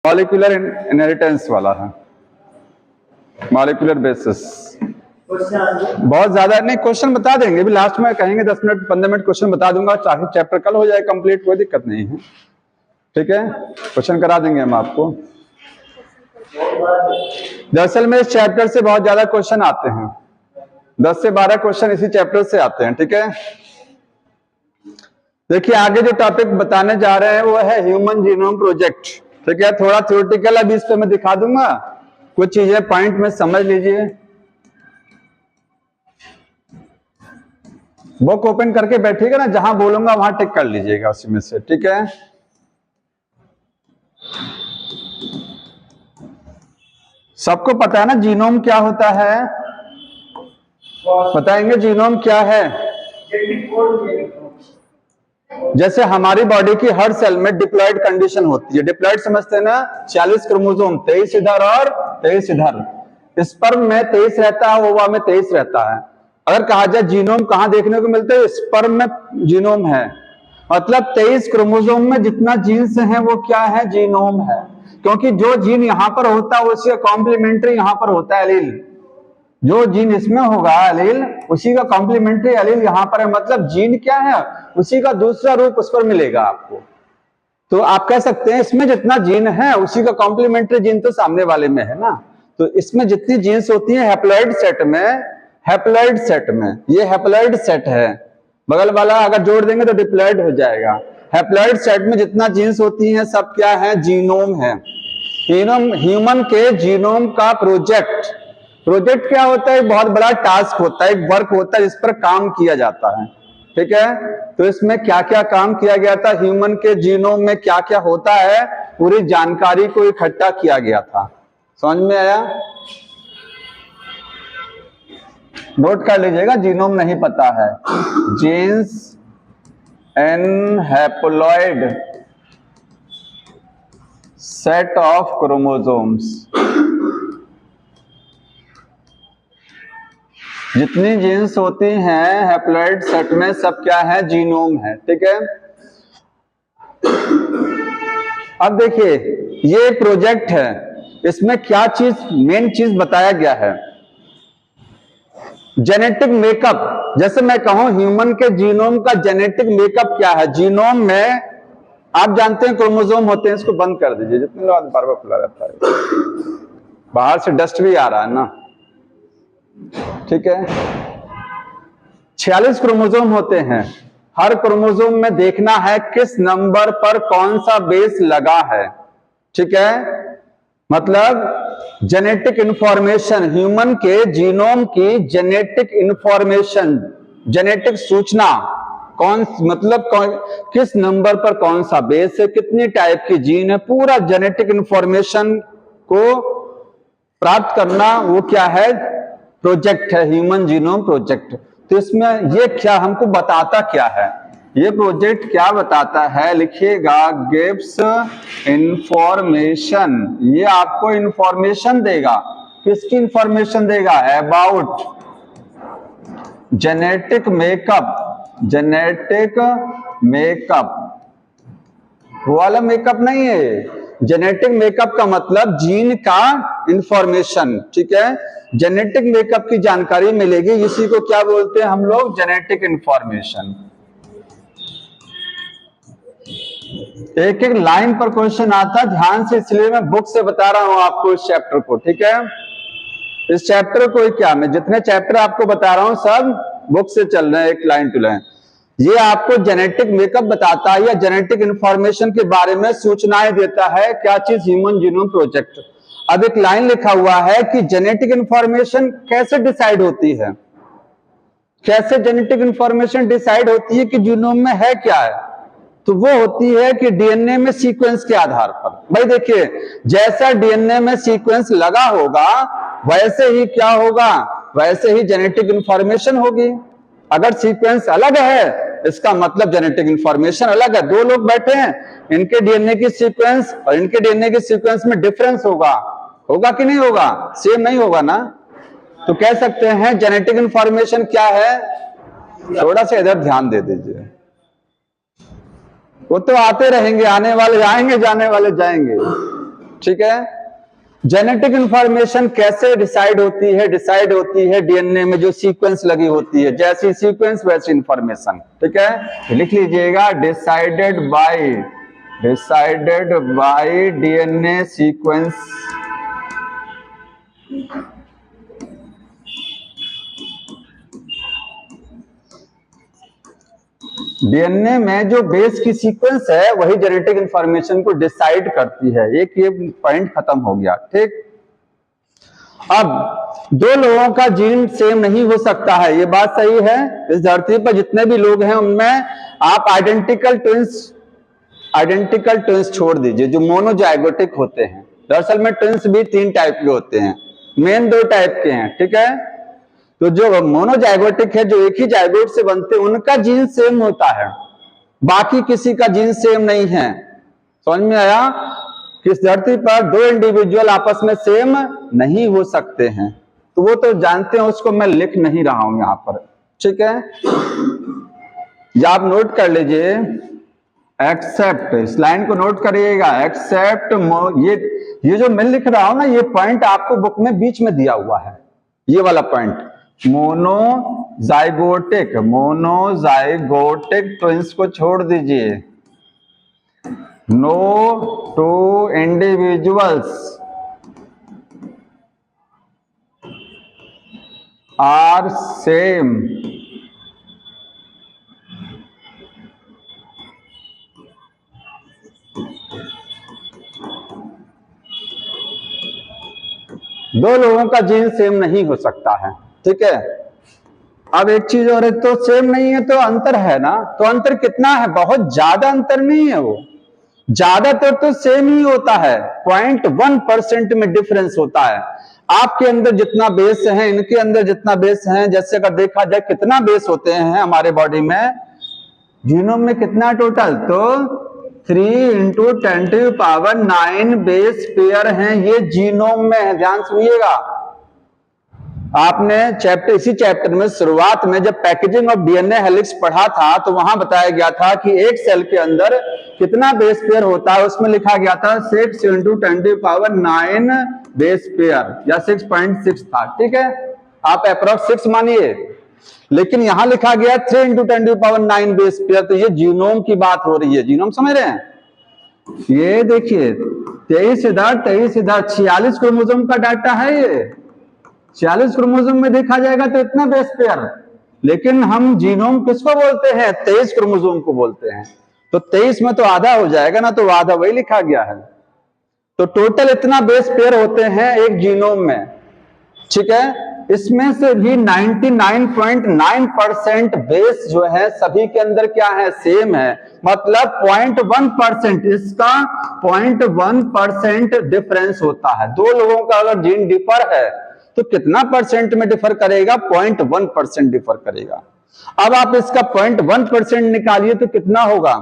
Molecular inheritance वाला है, molecular basis. बहुत ज्यादा नहीं, क्वेश्चन बता देंगे भी, लास्ट में कहेंगे 10 मिनट 15 मिनट क्वेश्चन बता दूंगा, चाहे चैप्टर कल हो जाए कंप्लीट, कोई दिक्कत नहीं है, ठीक है, क्वेश्चन करा देंगे हम आपको। दरअसल में इस चैप्टर से बहुत ज्यादा क्वेश्चन आते हैं, 10 से 12 क्वेश्चन इसी चैप्टर से आते हैं, ठीक है। देखिए आगे जो टॉपिक बताने जा रहे हैं वो है ह्यूमन जीनोम प्रोजेक्ट, ठीक है। थोड़ा थ्योरेटिकल अभी इस पे मैं दिखा दूंगा, कुछ चीजें पॉइंट में समझ लीजिए। बुक ओपन करके बैठिएगा ना, जहां बोलूंगा वहां टिक कर लीजिएगा उसी में से, ठीक है। सबको पता है ना जीनोम क्या होता है, बताएंगे जीनोम क्या है। जैसे हमारी बॉडी की हर सेल में डिप्लॉयड कंडीशन होती है, डिप्लॉयड समझते हैं ना, 40 क्रोमोसोम, 23 इधर और 23 इधर। स्पर्म में 23 रहता है, ओवा में 23 रहता है। अगर कहा जाए जीनोम कहां देखने को मिलता है, स्पर्म में जीनोम है, मतलब 23 क्रोमोसोम में जितना जीन्स है वो क्या है, जीनोम है। क्योंकि जो जीन यहां पर होता है उसका कॉम्प्लीमेंट्री यहां पर होता है एलील, जो जीन इसमें होगा एलील उसी का कॉम्प्लीमेंट्री एलील यहां पर है, मतलब जीन क्या है, उसी का दूसरा रूप उस पर मिलेगा आपको। तो आप कह सकते हैं इसमें जितना जीन है उसी का कॉम्प्लीमेंट्री जीन तो सामने वाले में है ना। तो इसमें जितनी जीन्स होती है हैप्लॉइड सेट में, हैप्लॉइड सेट में, ये हैप्लॉइड सेट है, बगल वाला अगर जोड़ देंगे तो डिप्लॉइड हो जाएगा। हैप्लॉइड सेट में जितना जीन्स होती हैं सब क्या है, जीनोम है। ह्यूमन के जीनोम का प्रोजेक्ट, प्रोजेक्ट क्या होता है, बहुत बड़ा टास्क होता है, एक वर्क होता है जिस पर काम किया जाता है, ठीक है। तो इसमें क्या क्या काम किया गया था, ह्यूमन के जीनोम में क्या क्या होता है, पूरी जानकारी को इकट्ठा किया गया था। समझ में आया, नोट कर लीजिएगा, जीनोम नहीं पता है, genes an haploid set of chromosomes, जितनी जीन्स होती हैं हैप्लॉइड सेट में सब क्या है, जीनोम है, ठीक है। अब देखिए ये प्रोजेक्ट है, इसमें क्या चीज, मेन चीज बताया गया है, जेनेटिक मेकअप। जैसे मैं कहूं ह्यूमन के जीनोम का जेनेटिक मेकअप क्या है, जीनोम में आप जानते हैं क्रोमोसोम होते हैं, इसको बंद कर दीजिए, जितने लोग बार बार खुला रहता है, बाहर से डस्ट भी आ रहा है ना, ठीक है। 46 क्रोमोसोम होते हैं, हर क्रोमोसोम में देखना है किस नंबर पर कौन सा बेस लगा है, ठीक है। मतलब जेनेटिक इंफॉर्मेशन, ह्यूमन के जीनोम की जेनेटिक इंफॉर्मेशन, जेनेटिक सूचना, कौन मतलब किस नंबर पर कौन सा बेस है, कितनी टाइप की जीन है, पूरा जेनेटिक इंफॉर्मेशन को प्राप्त करना वो क्या है, प्रोजेक्ट है, ह्यूमन जीनोम प्रोजेक्ट। तो इसमें ये क्या हमको बताता क्या है, ये प्रोजेक्ट क्या बताता है, लिखिएगा गिव्स इंफॉर्मेशन, ये आपको इंफॉर्मेशन देगा, किसकी इंफॉर्मेशन देगा, about genetic makeup, genetic makeup, वो वाला मेकअप नहीं है, जेनेटिक मेकअप का मतलब जीन का इंफॉर्मेशन, ठीक है। जेनेटिक मेकअप की जानकारी मिलेगी, इसी को क्या बोलते हैं हम लोग, जेनेटिक इंफॉर्मेशन। एक एक लाइन पर क्वेश्चन आता, ध्यान से, इसलिए मैं बुक से बता रहा हूं आपको इस चैप्टर को, ठीक है। इस चैप्टर को क्या, मैं जितने चैप्टर आपको बता रहा हूं सब बुक से चल रहे हैं, एक लाइन टू लाइन। ये आपको जेनेटिक मेकअप बताता है या जेनेटिक इंफॉर्मेशन के बारे में सूचनाएं देता है, क्या चीज, ह्यूमन जीनोम प्रोजेक्ट। अब एक लाइन लिखा हुआ है कि जेनेटिक इंफॉर्मेशन कैसे डिसाइड होती है, कैसे जेनेटिक इंफॉर्मेशन डिसाइड होती है कि जीनोम में है क्या है, तो वो होती है कि डीएनए में सीक्वेंस के आधार पर। भाई देखिए जैसा डीएनए में सीक्वेंस लगा होगा वैसे ही क्या होगा, वैसे ही जेनेटिक इंफॉर्मेशन होगी। अगर सीक्वेंस अलग है इसका मतलब जेनेटिक इंफॉर्मेशन अलग है। दो लोग बैठे हैं, इनके डीएनए की सीक्वेंस और इनके डीएनए की सीक्वेंस में डिफरेंस होगा, होगा कि नहीं होगा, सेम नहीं होगा ना। तो कह सकते हैं जेनेटिक इंफॉर्मेशन क्या है, थोड़ा सा इधर ध्यान दे दीजिए, वो तो आते रहेंगे, आने वाले आएंगे, जाने वाले जाएंगे। ठीक है। जेनेटिक इंफॉर्मेशन कैसे डिसाइड होती है? डिसाइड होती है डीएनए में जो सीक्वेंस लगी होती है, जैसी सीक्वेंस वैसी इंफॉर्मेशन, ठीक है। तो लिख लीजिएगा decided by DNA sequence. DNA में जो बेस की सीक्वेंस है वही जेनेटिक इंफॉर्मेशन को डिसाइड करती है। एक ये पॉइंट खत्म हो गया, ठीक। अब दो लोगों का जीन सेम नहीं हो सकता है, ये बात सही है। इस धरती पर जितने भी लोग हैं उनमें आप आइडेंटिकल ट्विंस छोड़ दीजिए जो मोनोजाइगोटिक होते हैं। दरअसल में ट्विंस भी 3 टाइप के होते हैं, मेन 2 टाइप के हैं, ठीक है। तो जो मोनोजाइगोटिक है, जो एक ही जाइगोट से बनते हैं, उनका जीन सेम होता है, बाकी किसी का जीन सेम नहीं है। समझ में आया? किस धरती पर 2 इंडिविजुअल आपस में सेम नहीं हो सकते हैं, तो वो तो जानते हैं, उसको मैं लिख नहीं रहा हूं यहां पर, ठीक है। या आप नोट कर लीजिए, एक्सेप्ट, इस लाइन को नोट करिएगा, एक्सेप्ट ये जो मैं लिख रहा हूं ना, ये पॉइंट आपको बुक में बीच में दिया हुआ है, ये वाला पॉइंट। मोनोजाइगोटिक ट्विंस को छोड़ दीजिए। नो 2 इंडिविजुअल्स आर सेम दो लोगों का जीन सेम नहीं हो सकता है, ठीक है। अब एक चीज और है, तो सेम नहीं है तो अंतर है ना, तो अंतर कितना है? बहुत ज्यादा अंतर नहीं है, वो ज्यादातर तो सेम ही होता है, 0.1% में डिफरेंस होता है। आपके अंदर जितना बेस है, इनके अंदर जितना बेस है, जैसे अगर देखा जाए कितना बेस होते हैं हमारे बॉडी में, जीनोम में कितना टोटल, तो 3 × 10⁹ बेस पेयर हैं, ये जीनोम में है। ध्यान सुनिएगा, आपने इसी चैप्टर में शुरुआत में जब पैकेजिंग ऑफ डीएनए हेलिक्स पढ़ा था, तो वहां बताया गया था कि एक सेल के अंदर कितना बेस पेयर होता है, उसमें लिखा गया था 6 × 10⁹ बेस पेयर, या 6.6 था, ठीक है। आप अप्रॉक्स 6 मानिए, लेकिन यहां लिखा गया 3 × 10⁹ बेस पेयर, तो ये जीनोम की बात हो रही है। जीनोम समझ रहे हैं? ये देखिए 46 क्रोमोसोम का डाटा है, ये 46 क्रोमोसोम में देखा जाएगा तो इतना बेस पेयर, लेकिन हम जीनोम किसको बोलते हैं? 23 क्रोमोसोम को बोलते हैं। तो 23 में तो आधा हो जाएगा ना, तो आधा वही लिखा गया है। तो टोटल इतना बेस पेयर होते हैं एक जीनोम में, ठीक है। इसमें से भी 99.9% बेस जो है सभी के अंदर क्या है? सेम है, मतलब 0.1%, इसका 0.1% डिफरेंस होता है। दो लोगों का अगर जीन डिफर है तो कितना परसेंट में डिफर करेगा? 0.1% डिफर करेगा। अब आप इसका 0.1% निकालिए तो कितना होगा?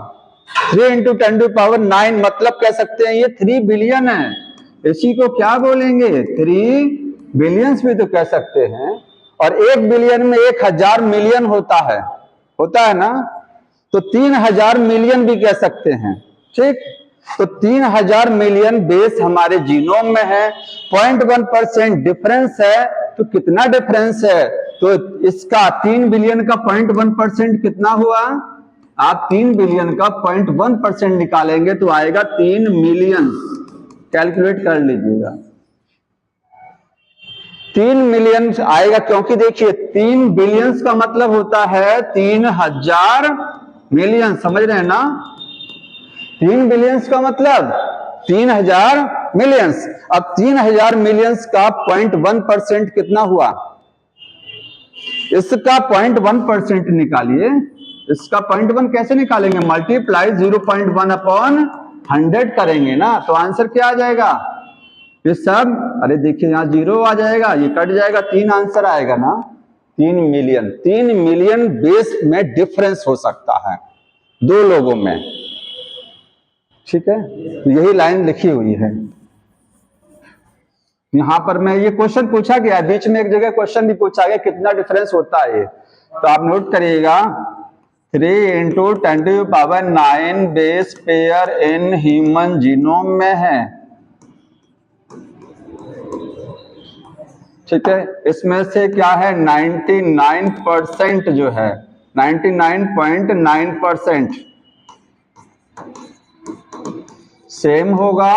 3 × 10⁹, मतलब कह सकते हैं ये 3 बिलियन है। इसी को क्या बोलेंगे? 3 बिलियंस भी तो कह सकते हैं। और 1 बिलियन में 1000 मिलियन होता है ना, तो 3000 मिलियन भी कह सकते हैं, ठीक। तो 3000 मिलियन बेस हमारे जीनोम में है, 0.1% डिफरेंस है, तो कितना डिफरेंस है? तो इसका 3 बिलियन का 0.1% कितना हुआ? आप 3 बिलियन का 0.1% निकालेंगे तो आएगा 3 मिलियन। कैलकुलेट कर लीजिएगा, 3 मिलियन आएगा, क्योंकि देखिए 3 बिलियंस का मतलब होता है 3000 मिलियन, समझ रहे हैं ना? 3 बिलियंस का मतलब 3000 मिलियंस। अब 3000 मिलियंस का 0.1% कितना हुआ? इसका 0.1% निकालिए। इसका 0.1 कैसे निकालेंगे? मल्टीप्लाई 0.1/100 करेंगे ना, तो आंसर क्या आ जाएगा? ये सब, अरे देखिए यहां 0 आ जाएगा, ये कट जाएगा, 3 आंसर आएगा ना, 3 मिलियन। 3 मिलियन बेस में डिफरेंस हो सकता है दो लोगों में, ठीक है। तो यही लाइन लिखी हुई है यहां पर। मैं ये क्वेश्चन पूछा गया, बीच में एक जगह क्वेश्चन भी पूछा गया कितना डिफरेंस होता है ये, तो आप नोट करिएगा। 3 × 10⁹ base pair in human genome में है, ठीक है, इसमें से क्या है 99% जो है 99.9% सेम होगा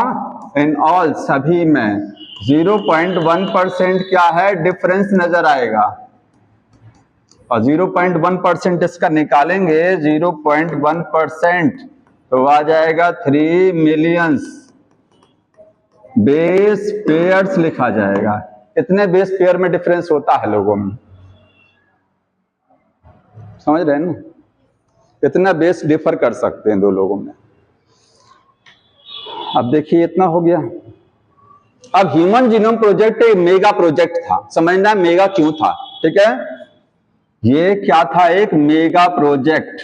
इन ऑल, सभी में 0.1% क्या है डिफरेंस नजर आएगा, और 0.1% इसका निकालेंगे 0.1% तो आ जाएगा 3 मिलियंस बेस पेयर्स लिखा जाएगा। इतने बेस पेयर में डिफरेंस होता है लोगों में, समझ रहे हैं ना, इतना बेस डिफर कर सकते हैं दो लोगों में। अब देखिए इतना हो गया। अब ह्यूमन जीनोम प्रोजेक्ट एक मेगा प्रोजेक्ट था, समझना मेगा क्यों था, ठीक है, ये क्या था, एक मेगा प्रोजेक्ट।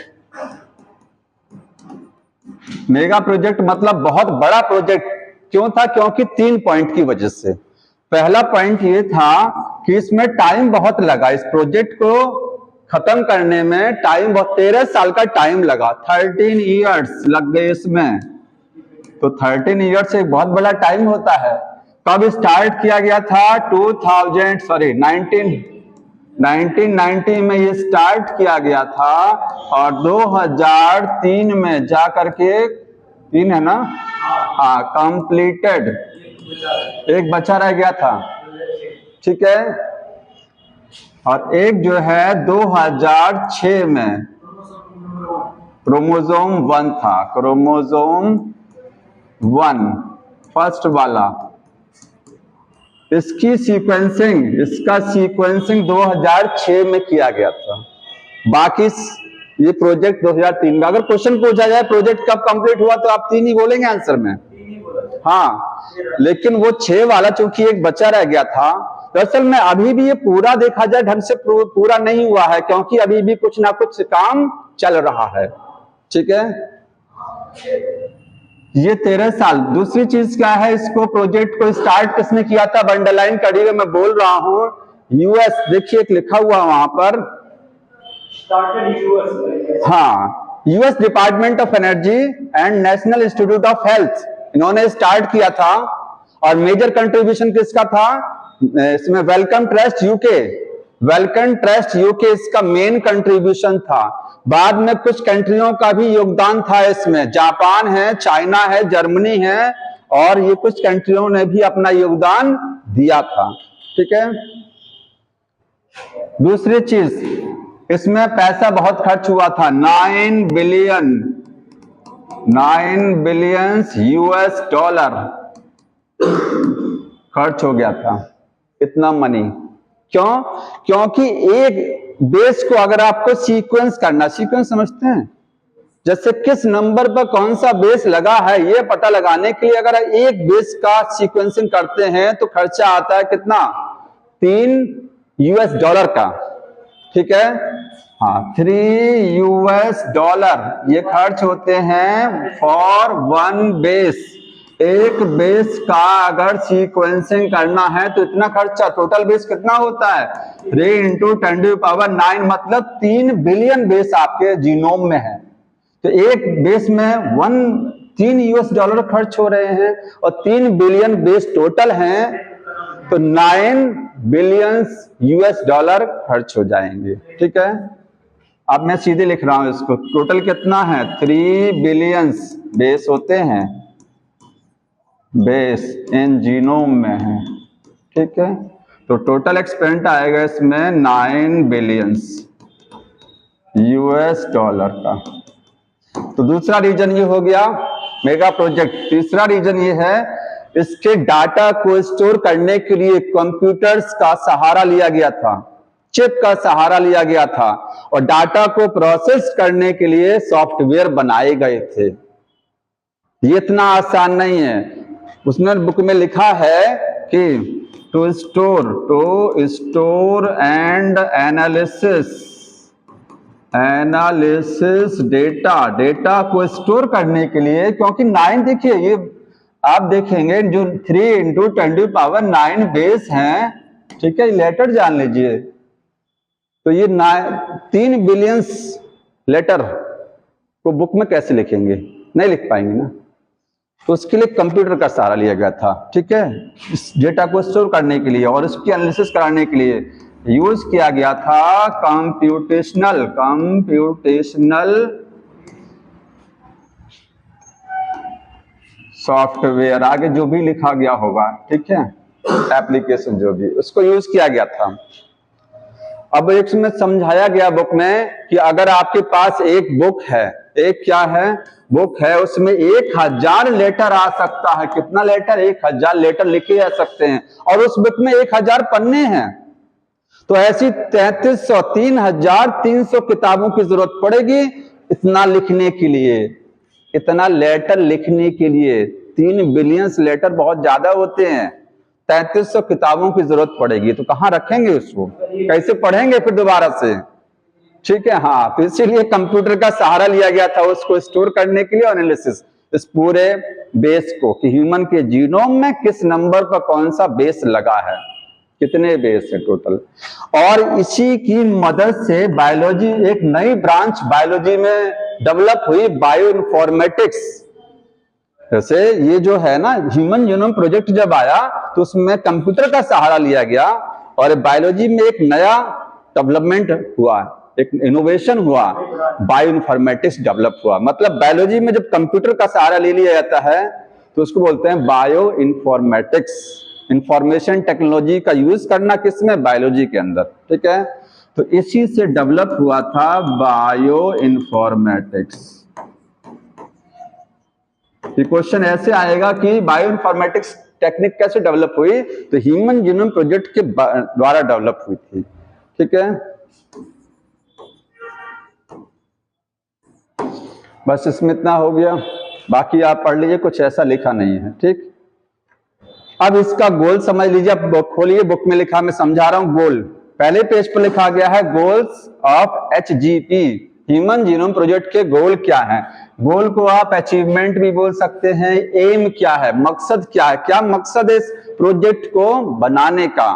मेगा प्रोजेक्ट मतलब बहुत बड़ा प्रोजेक्ट क्यों था, क्योंकि 3 पॉइंट की वजह से। पहला पॉइंट ये था कि इसमें टाइम बहुत लगा, इस प्रोजेक्ट को खत्म करने में टाइम बहुत, 13 साल का टाइम लगा, 13 इयर्स लग गए इसमें। तो 13 इयर्स एक बहुत बड़ा टाइम होता है। कब स्टार्ट किया गया था, 1990 में ये स्टार्ट किया गया था, और 2003 में जा करके, 3 है ना, हाँ, कंप्लीटेड, एक बचा रह गया था, ठीक है, और एक जो है 2006 में क्रोमोसोम 1 था, क्रोमोसोम 1 फर्स्ट वाला, इसकी सीक्वेंसिंग, इसका सीक्वेंसिंग 2006 में किया गया था। बाकी ये प्रोजेक्ट 2003 में। अगर क्वेश्चन पूछा जाए प्रोजेक्ट कब कंप्लीट हुआ तो आप 3 ही बोलेंगे आंसर में, हाँ, लेकिन वो 6 वाला चूंकि एक बचा रह गया था, तो असल में अभी भी ये पूरा देखा जाए ढंग से पूरा नहीं हुआ है, क्योंकि अभी भी कुछ ना कुछ काम चल रहा है, ठीक है। ये 13 साल। दूसरी चीज क्या है, इसको प्रोजेक्ट को स्टार्ट किसने किया था, अंडरलाइन करिएगा, मैं बोल रहा हूं यूएस, देखिए एक लिखा हुआ वहां पर, हाँ, US department of energy and national institute of health, इन्होंने स्टार्ट किया था। और मेजर कंट्रीब्यूशन किसका था इसमें, Wellcome Trust UK, Wellcome Trust UK इसका मेन कंट्रीब्यूशन था। बाद में कुछ कंट्रियों का भी योगदान था इसमें, जापान है, चाइना है, जर्मनी है, और ये कुछ कंट्रियों ने भी अपना योगदान दिया था, ठीक है। दूसरी चीज, इसमें पैसा बहुत खर्च हुआ था, 9 बिलियन यूएस डॉलर खर्च हो गया था, इतना मनी। क्यों, क्योंकि एक बेस को अगर आपको सीक्वेंस करना, सीक्वेंस समझते हैं, जैसे किस नंबर पर कौन सा बेस लगा है ये पता लगाने के लिए अगर एक बेस का सीक्वेंसिंग करते हैं तो खर्चा आता है कितना, 3 यूएस डॉलर का, ठीक है, हाँ, 3 यूएस डॉलर ये खर्च होते हैं फॉर 1 बेस। एक बेस का अगर सीक्वेंसिंग करना है तो इतना खर्चा, टोटल बेस कितना होता है, 3 × 10⁹, मतलब 3 बिलियन बेस आपके जीनोम में है। तो एक बेस में 3 यूएस डॉलर खर्च हो रहे हैं, और 3 बिलियन बेस टोटल हैं, तो 9 बिलियन यूएस डॉलर खर्च हो जाएंगे, ठीक है। अब मैं सीधे लिख रहा हूं इसको, टोटल कितना है, 3 बिलियन बेस होते हैं, बेस इन जीनोम में है, ठीक है। तो टोटल एक्सपेंट आएगा इसमें 9 बिलियन यूएस डॉलर का। तो दूसरा रीजन ये हो गया मेगा प्रोजेक्ट। तीसरा रीजन ये है, इसके डाटा को स्टोर करने के लिए कंप्यूटर्स का सहारा लिया गया था, चिप का सहारा लिया गया था, और डाटा को प्रोसेस करने के लिए सॉफ्टवेयर बनाए गए थे। ये इतना आसान नहीं है। उसने बुक में लिखा है कि to store and analysis data को स्टोर करने के लिए, क्योंकि 9, देखिए ये आप देखेंगे जो 3 × 10⁹ बेस हैं, ठीक है, लेटर जान लीजिए, तो ये 3 बिलियन लेटर को बुक में कैसे लिखेंगे, नहीं लिख पाएंगे ना। तो उसके लिए कंप्यूटर का सहारा लिया गया था, ठीक है, इस डेटा को स्टोर करने के लिए और उसकी एनालिसिस कराने के लिए यूज किया गया था कंप्यूटेशनल सॉफ्टवेयर, आगे जो भी लिखा गया होगा, ठीक है, एप्लीकेशन जो भी, उसको यूज किया गया था। अब इसमें समझाया गया बुक में कि अगर आपके पास एक बुक है, एक क्या है, बुक है, उसमें 1000 लेटर आ सकता है। कितना लेटर? 1000 लेटर लिखे जा सकते हैं और उस बुक में 1000 पन्ने हैं। तो ऐसी 3300 किताबों की जरूरत पड़ेगी इतना लिखने के लिए, इतना लेटर लिखने के लिए। 3 बिलियन लेटर बहुत ज्यादा होते हैं। 3300 किताबों की जरूरत पड़ेगी, तो कहां रखेंगे उसको, कैसे पढ़ेंगे फिर दोबारा से, ठीक है। हाँ, तो इसीलिए कंप्यूटर का सहारा लिया गया था उसको स्टोर करने के लिए, एनालिसिस इस पूरे बेस को कि ह्यूमन के जीनोम में किस नंबर पर कौन सा बेस लगा है, कितने बेस है टोटल। और इसी की मदद से बायोलॉजी, एक नई ब्रांच बायोलॉजी में डेवलप हुई, बायो इन्फॉर्मेटिक्स। जैसे ये जो है ना ह्यूमन जीनोम प्रोजेक्ट जब आया तो उसमें कंप्यूटर का सहारा लिया गया और बायोलॉजी में एक नया डेवलपमेंट हुआ, एक इनोवेशन हुआ, बायो इन्फॉर्मेटिक्स डेवलप हुआ। मतलब बायोलॉजी में जब कंप्यूटर का सहारा ले लिया जाता है तो उसको बोलते हैं बायो इन्फॉर्मेटिक्स। इंफॉर्मेशन टेक्नोलॉजी का यूज करना किसमें? बायोलॉजी के अंदर, ठीक है। तो इसी से डेवलप हुआ था बायो इन्फॉर्मेटिक्स। ये क्वेश्चन ऐसे आएगा कि बायो इन्फॉर्मेटिक्स टेक्निक कैसे डेवलप हुई, तो ह्यूमन जीनोम प्रोजेक्ट के द्वारा डेवलप हुई थी, ठीक है। बस इसमें इतना हो गया, बाकी आप पढ़ लीजिए, कुछ ऐसा लिखा नहीं है, ठीक। अब इसका गोल समझ लीजिए, अब खोलिए, बुक में लिखा, मैं समझा रहा हूं। गोल पहले पेज पर लिखा गया है, goals of HGP, human genome project के गोल क्या है। गोल को आप अचीवमेंट भी बोल सकते हैं, एम क्या है, मकसद क्या है, क्या मकसद है इस प्रोजेक्ट को बनाने का,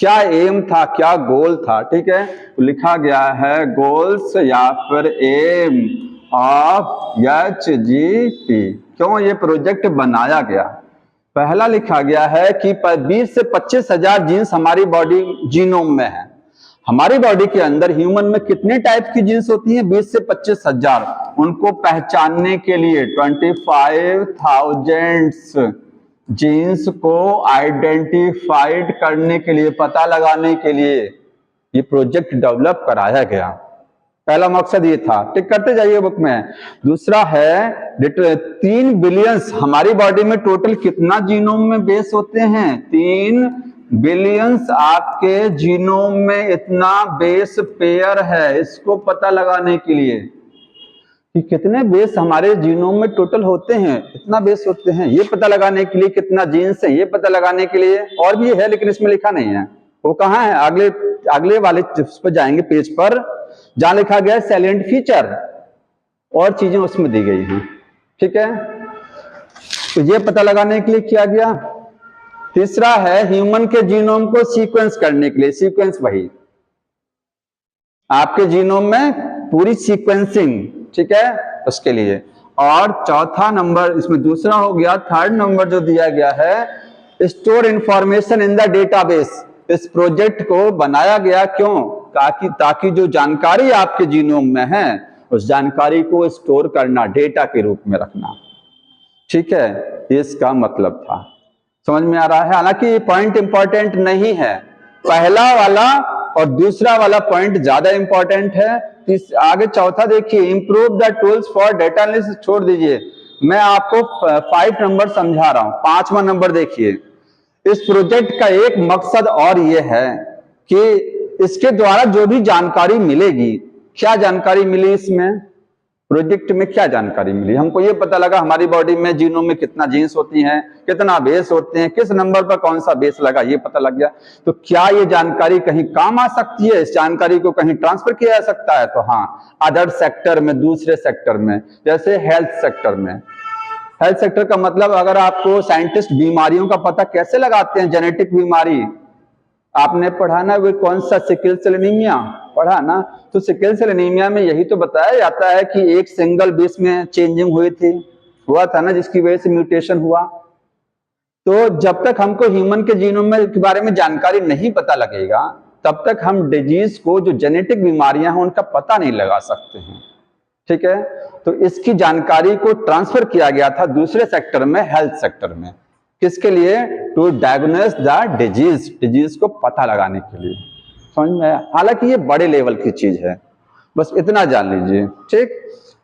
क्या एम था, क्या गोल था, ठीक है। तो लिखा गया है गोल्स या फिर एम ऑफ HGP। क्यों ये प्रोजेक्ट बनाया गया? पहला लिखा गया है कि 20 से 25 हजार जीन्स हमारी बॉडी जीनोम में है। हमारी बॉडी के अंदर ह्यूमन में कितने टाइप की जीन्स होती हैं? 20 से 25 हजार। उनको पहचानने के लिए 25,000 जीन्स को आइडेंटिफाइड करने के लिए, पता लगाने के लिए ये प्रोजेक्ट डेवलप कराया गया। पहला मकसद ये था, टिक करते जाइए बुक में। दूसरा है 3 बिलियंस, हमारी बॉडी में टोटल कितना जीनोम में बेस होते हैं? 3 बिलियंस आपके जीनोम में इतना बेस पेयर है। इसको पता लगाने के लिए कि कितने बेस हमारे जीनोम में टोटल होते हैं, इतना बेस होते हैं, ये पता लगाने के लिए कितना जीन्स है, ये पता लगाने के लिए। और भी है लेकिन इसमें लिखा नहीं है, वो कहाँ है, अगले वाले चिप्स पर जाएंगे, पेज पर जहां लिखा गया सैलिएंट फीचर, और चीजें उसमें दी गई हैं, ठीक है। तो ये पता लगाने के लिए किया गया। तीसरा है ह्यूमन के जीनोम को सीक्वेंस करने के लिए, सीक्वेंस वही आपके जीनोम में पूरी सीक्वेंसिंग, ठीक है, उसके लिए। और चौथा नंबर इसमें दूसरा हो गया। थर्ड नंबर जो दिया गया है, store information in the database. इस प्रोजेक्ट को बनाया गया क्यों? ताकि जो जानकारी आपके जीनोम में है उस जानकारी को स्टोर करना, डेटा के रूप में रखना, ठीक है, ये इसका मतलब था। समझ में आ रहा है? हालांकि ये पॉइंट इंपॉर्टेंट नहीं है, पहला वाला और दूसरा वाला पॉइंट ज्यादा इंपॉर्टेंट है। आगे चौथा देखिए, improve the tools for data analysis छोड़ दीजिए, मैं आपको 5 नंबर समझा रहा हूं। 5वां नंबर देखिए, इस प्रोजेक्ट का एक मकसद और ये है कि इसके द्वारा जो भी जानकारी मिलेगी, क्या जानकारी मिली इसमें प्रोजेक्ट में, क्या जानकारी मिली हमको? ये पता लगा हमारी बॉडी में जीनोम में कितना जीन्स होती हैं, कितना बेस होते हैं, किस नंबर पर कौन सा बेस लगा, ये पता लग गया। तो क्या ये जानकारी कहीं काम आ सकती है? इस जानकारी को कहीं ट्रांसफर किया जा सकता है? तो हाँ, अदर सेक्टर में, दूसरे सेक्टर में, जैसे हेल्थ सेक्टर में। हेल्थ सेक्टर का मतलब, अगर आपको साइंटिस्ट बीमारियों का पता कैसे लगाते हैं, जेनेटिक बीमारी आपने पढ़ा ना, वो कौन सा, सिकल सेल एनीमिया पढ़ा ना। तो सिकल सेल एनीमिया में यही तो बताया जाता है कि एक सिंगल बेस में चेंजिंग हुई थी, हुआ था ना, जिसकी वजह से म्यूटेशन हुआ। तो जब तक हमको ह्यूमन के जीनोम के बारे में जानकारी नहीं पता लगेगा, तब तक हम डिजीज को, जो जेनेटिक बीमारियां हैं, उनका पता नहीं लगा सकते हैं। ठीक है, तो इसकी जानकारी को ट्रांसफर किया गया था दूसरे सेक्टर में, हेल्थ सेक्टर में। किसके लिए? To diagnose the disease, disease को पता लगाने के लिए। समझ में आया? हालांकि ये बड़े लेवल की चीज है, बस इतना जान लीजिए। ठीक,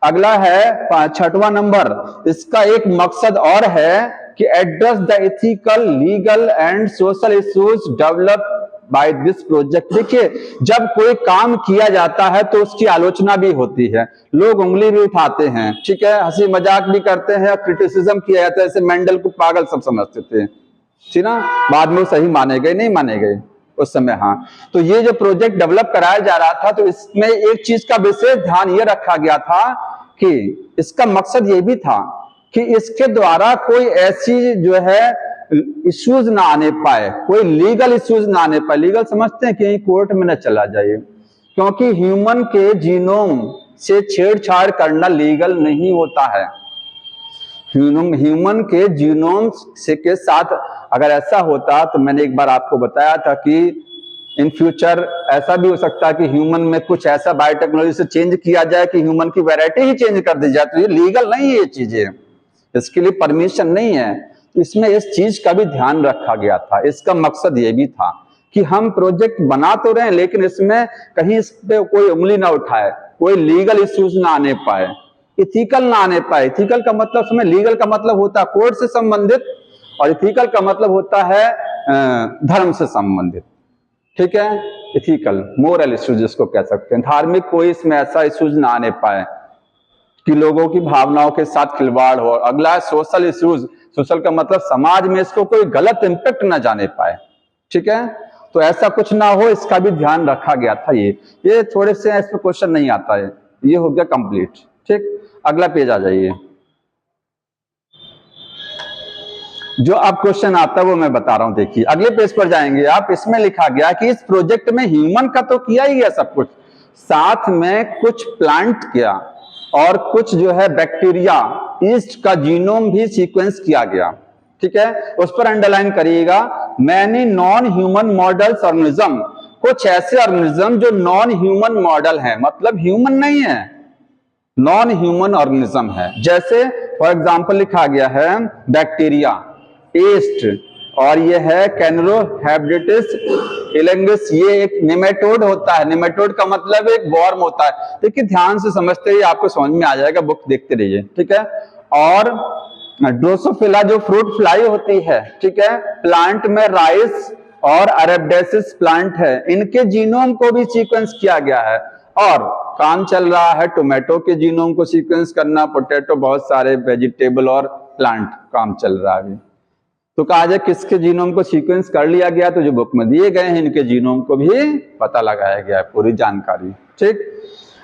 अगला है 6वां नंबर। इसका एक मकसद और है कि address the ethical, legal and social issues develop by this project. देखिए, जब कोई काम किया जाता है तो उसकी आलोचना भी होती है, लोग उंगली भी उठाते हैं, ठीक है, हंसी मजाक भी करते हैं, क्रिटिसिज्म किया जाता है। जैसे मेंडल को पागल सब समझते थे, ठीक ना, बाद में वो सही माने गए, नहीं माने गए उस समय। हाँ, तो ये जो प्रोजेक्ट डेवलप कराया जा रहा था, तो इसमें एक चीज का विशेष ध्यान ये रखा गया था कि इसका मकसद ये भी था कि इसके द्वारा कोई ऐसी जो है इश्यूज ना आने पाए, कोई लीगल इश्यूज ना आने पाए। लीगल समझते हैं कि कोर्ट में न चला जाए, क्योंकि ह्यूमन के जीनोम से छेड़छाड़ करना लीगल नहीं होता है। ह्यूमन के जीनोम से के साथ अगर ऐसा होता, तो मैंने एक बार आपको बताया था कि इन फ्यूचर ऐसा भी हो सकता है कि ह्यूमन में कुछ ऐसा बायोटेक्नोलॉजी से चेंज किया जाए कि ह्यूमन की वैरायटी ही चेंज कर दी जाए। तो ये लीगल नहीं है, ये चीजें, इसके लिए परमिशन नहीं है। इसमें इस चीज का भी ध्यान रखा गया था। इसका मकसद ये भी था कि हम प्रोजेक्ट बना तो रहे हैं, लेकिन इसमें कहीं इस पे कोई उंगली ना उठाए, कोई लीगल इश्यूज ना आने पाए, इथिकल ना आने पाए। इथिकल का मतलब, उसमें लीगल का मतलब होता है कोर्ट से संबंधित, और इथिकल का मतलब होता है धर्म से संबंधित। ठीक है, इथिकल, मोरल इश्यूज जिसको कह सकते हैं, धार्मिक कोई इसमें ऐसा इश्यूज ना आने पाए कि लोगों की भावनाओं के साथ खिलवाड़ हो। अगला है सोशल इश्यूज। सोशल का मतलब समाज में इसको कोई गलत इंपैक्ट ना जाने पाए। ठीक है, तो ऐसा कुछ ना हो, इसका भी ध्यान रखा गया था। ये थोड़े से इस पे क्वेश्चन नहीं आता है। ये हो गया कंप्लीट। ठीक, अगला पेज आ जाइए। जो अब क्वेश्चन आता है वो मैं बता रहा हूं। देखिए, अगले पेज पर जाएंगे आप, इसमें लिखा गया कि इस प्रोजेक्ट में ह्यूमन का तो किया ही है सब कुछ, साथ में कुछ प्लांट किया और कुछ जो है बैक्टीरिया, ईस्ट का जीनोम भी सीक्वेंस किया गया। ठीक है, उस पर अंडरलाइन करिएगा, many non human models organism, कुछ ऐसे ऑर्गेनिज्म जो नॉन ह्यूमन मॉडल हैं, मतलब ह्यूमन नहीं है, नॉन ह्यूमन ऑर्गेनिज्म है। जैसे फॉर एग्जांपल लिखा गया है बैक्टीरिया, ईस्ट, और ये है कैनरोहेबिडिटिस इलेंगिस, ये एक निमेटोड होता है। निमेटोड का मतलब एक वॉर्म होता है। देखिए, ध्यान से समझते ही आपको समझ में आ जाएगा, बुक देखते रहिए। ठीक है, और ड्रोसोफिला जो फ्रूट फ्लाई होती है, ठीक है, प्लांट में राइस और अरेबिडेसिस प्लांट है, इनके जीनोम को भी सीक्वेंस किया गया है। और काम चल रहा है टोमेटो के जीनोम को सीक्वेंस करना, पोटैटो, बहुत सारे वेजिटेबल और प्लांट काम चल रहा है। तो कहा जाए किसके जीनोम को सीक्वेंस कर लिया गया, तो जो बुक में दिए गए हैं इनके जीनोम को भी पता लगाया गया है, पूरी जानकारी। ठीक,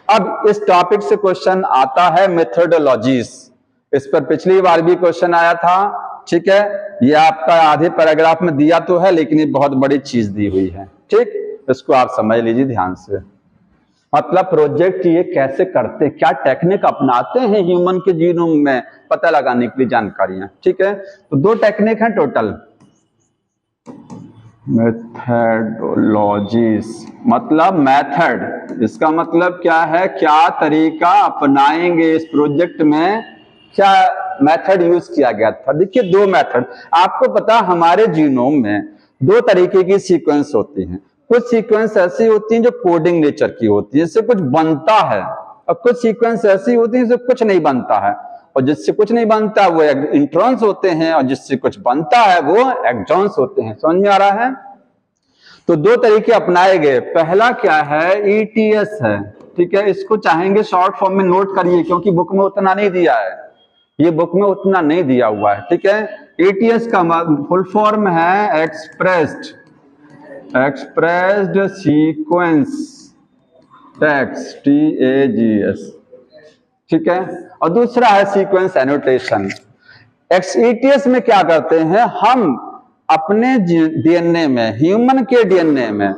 अब इस टॉपिक से क्वेश्चन आता है मेथोडोलॉजीज। इस पर पिछली बार भी क्वेश्चन आया था। ठीक है, ये आपका आधे पैराग्राफ में दिया तो है, लेकिन ये बहुत बड़ी चीज दी हुई है। ठीक, इसको आप समझ लीजिए ध्यान से। मतलब प्रोजेक्ट ये कैसे करते, क्या टेक्निक अपनाते हैं ह्यूमन के जीनोम में पता लगाने के लिए जानकारियां। ठीक है, तो 2 टेक्निक हैं टोटल। मेथडोलॉजीज मतलब मेथड, इसका मतलब क्या है, क्या तरीका अपनाएंगे इस प्रोजेक्ट में, क्या मेथड यूज किया गया था। देखिए, 2 मेथड आपको पता, हमारे जीनोम में 2 तरीके की सीक्वेंस होती हैं। कुछ सीक्वेंस ऐसी होती हैं जो कोडिंग नेचर की होती है, जिससे कुछ बनता है, और कुछ सीक्वेंस ऐसी होती है जिससे कुछ नहीं बनता है। और जिससे कुछ नहीं बनता वो इंट्रॉन्स होते हैं, और जिससे कुछ बनता है वो एक्सॉन्स होते हैं। समझ में आ रहा है? तो 2 तरीके अपनाए गए। पहला क्या है, ईटीएस है। ठीक है, इसको चाहेंगे शॉर्ट फॉर्म में नोट करिए, क्योंकि बुक में उतना नहीं दिया है, ये बुक में उतना नहीं दिया हुआ है। ठीक है, ईटीएस का फुल फॉर्म है एक्सप्रेस्ड सीक्वेंस टेक्स्ट, TAGS। ठीक है, और दूसरा है सीक्वेंस एनोटेशन। ETS में क्या करते हैं, हम अपने डीएनए में, ह्यूमन के डीएनए में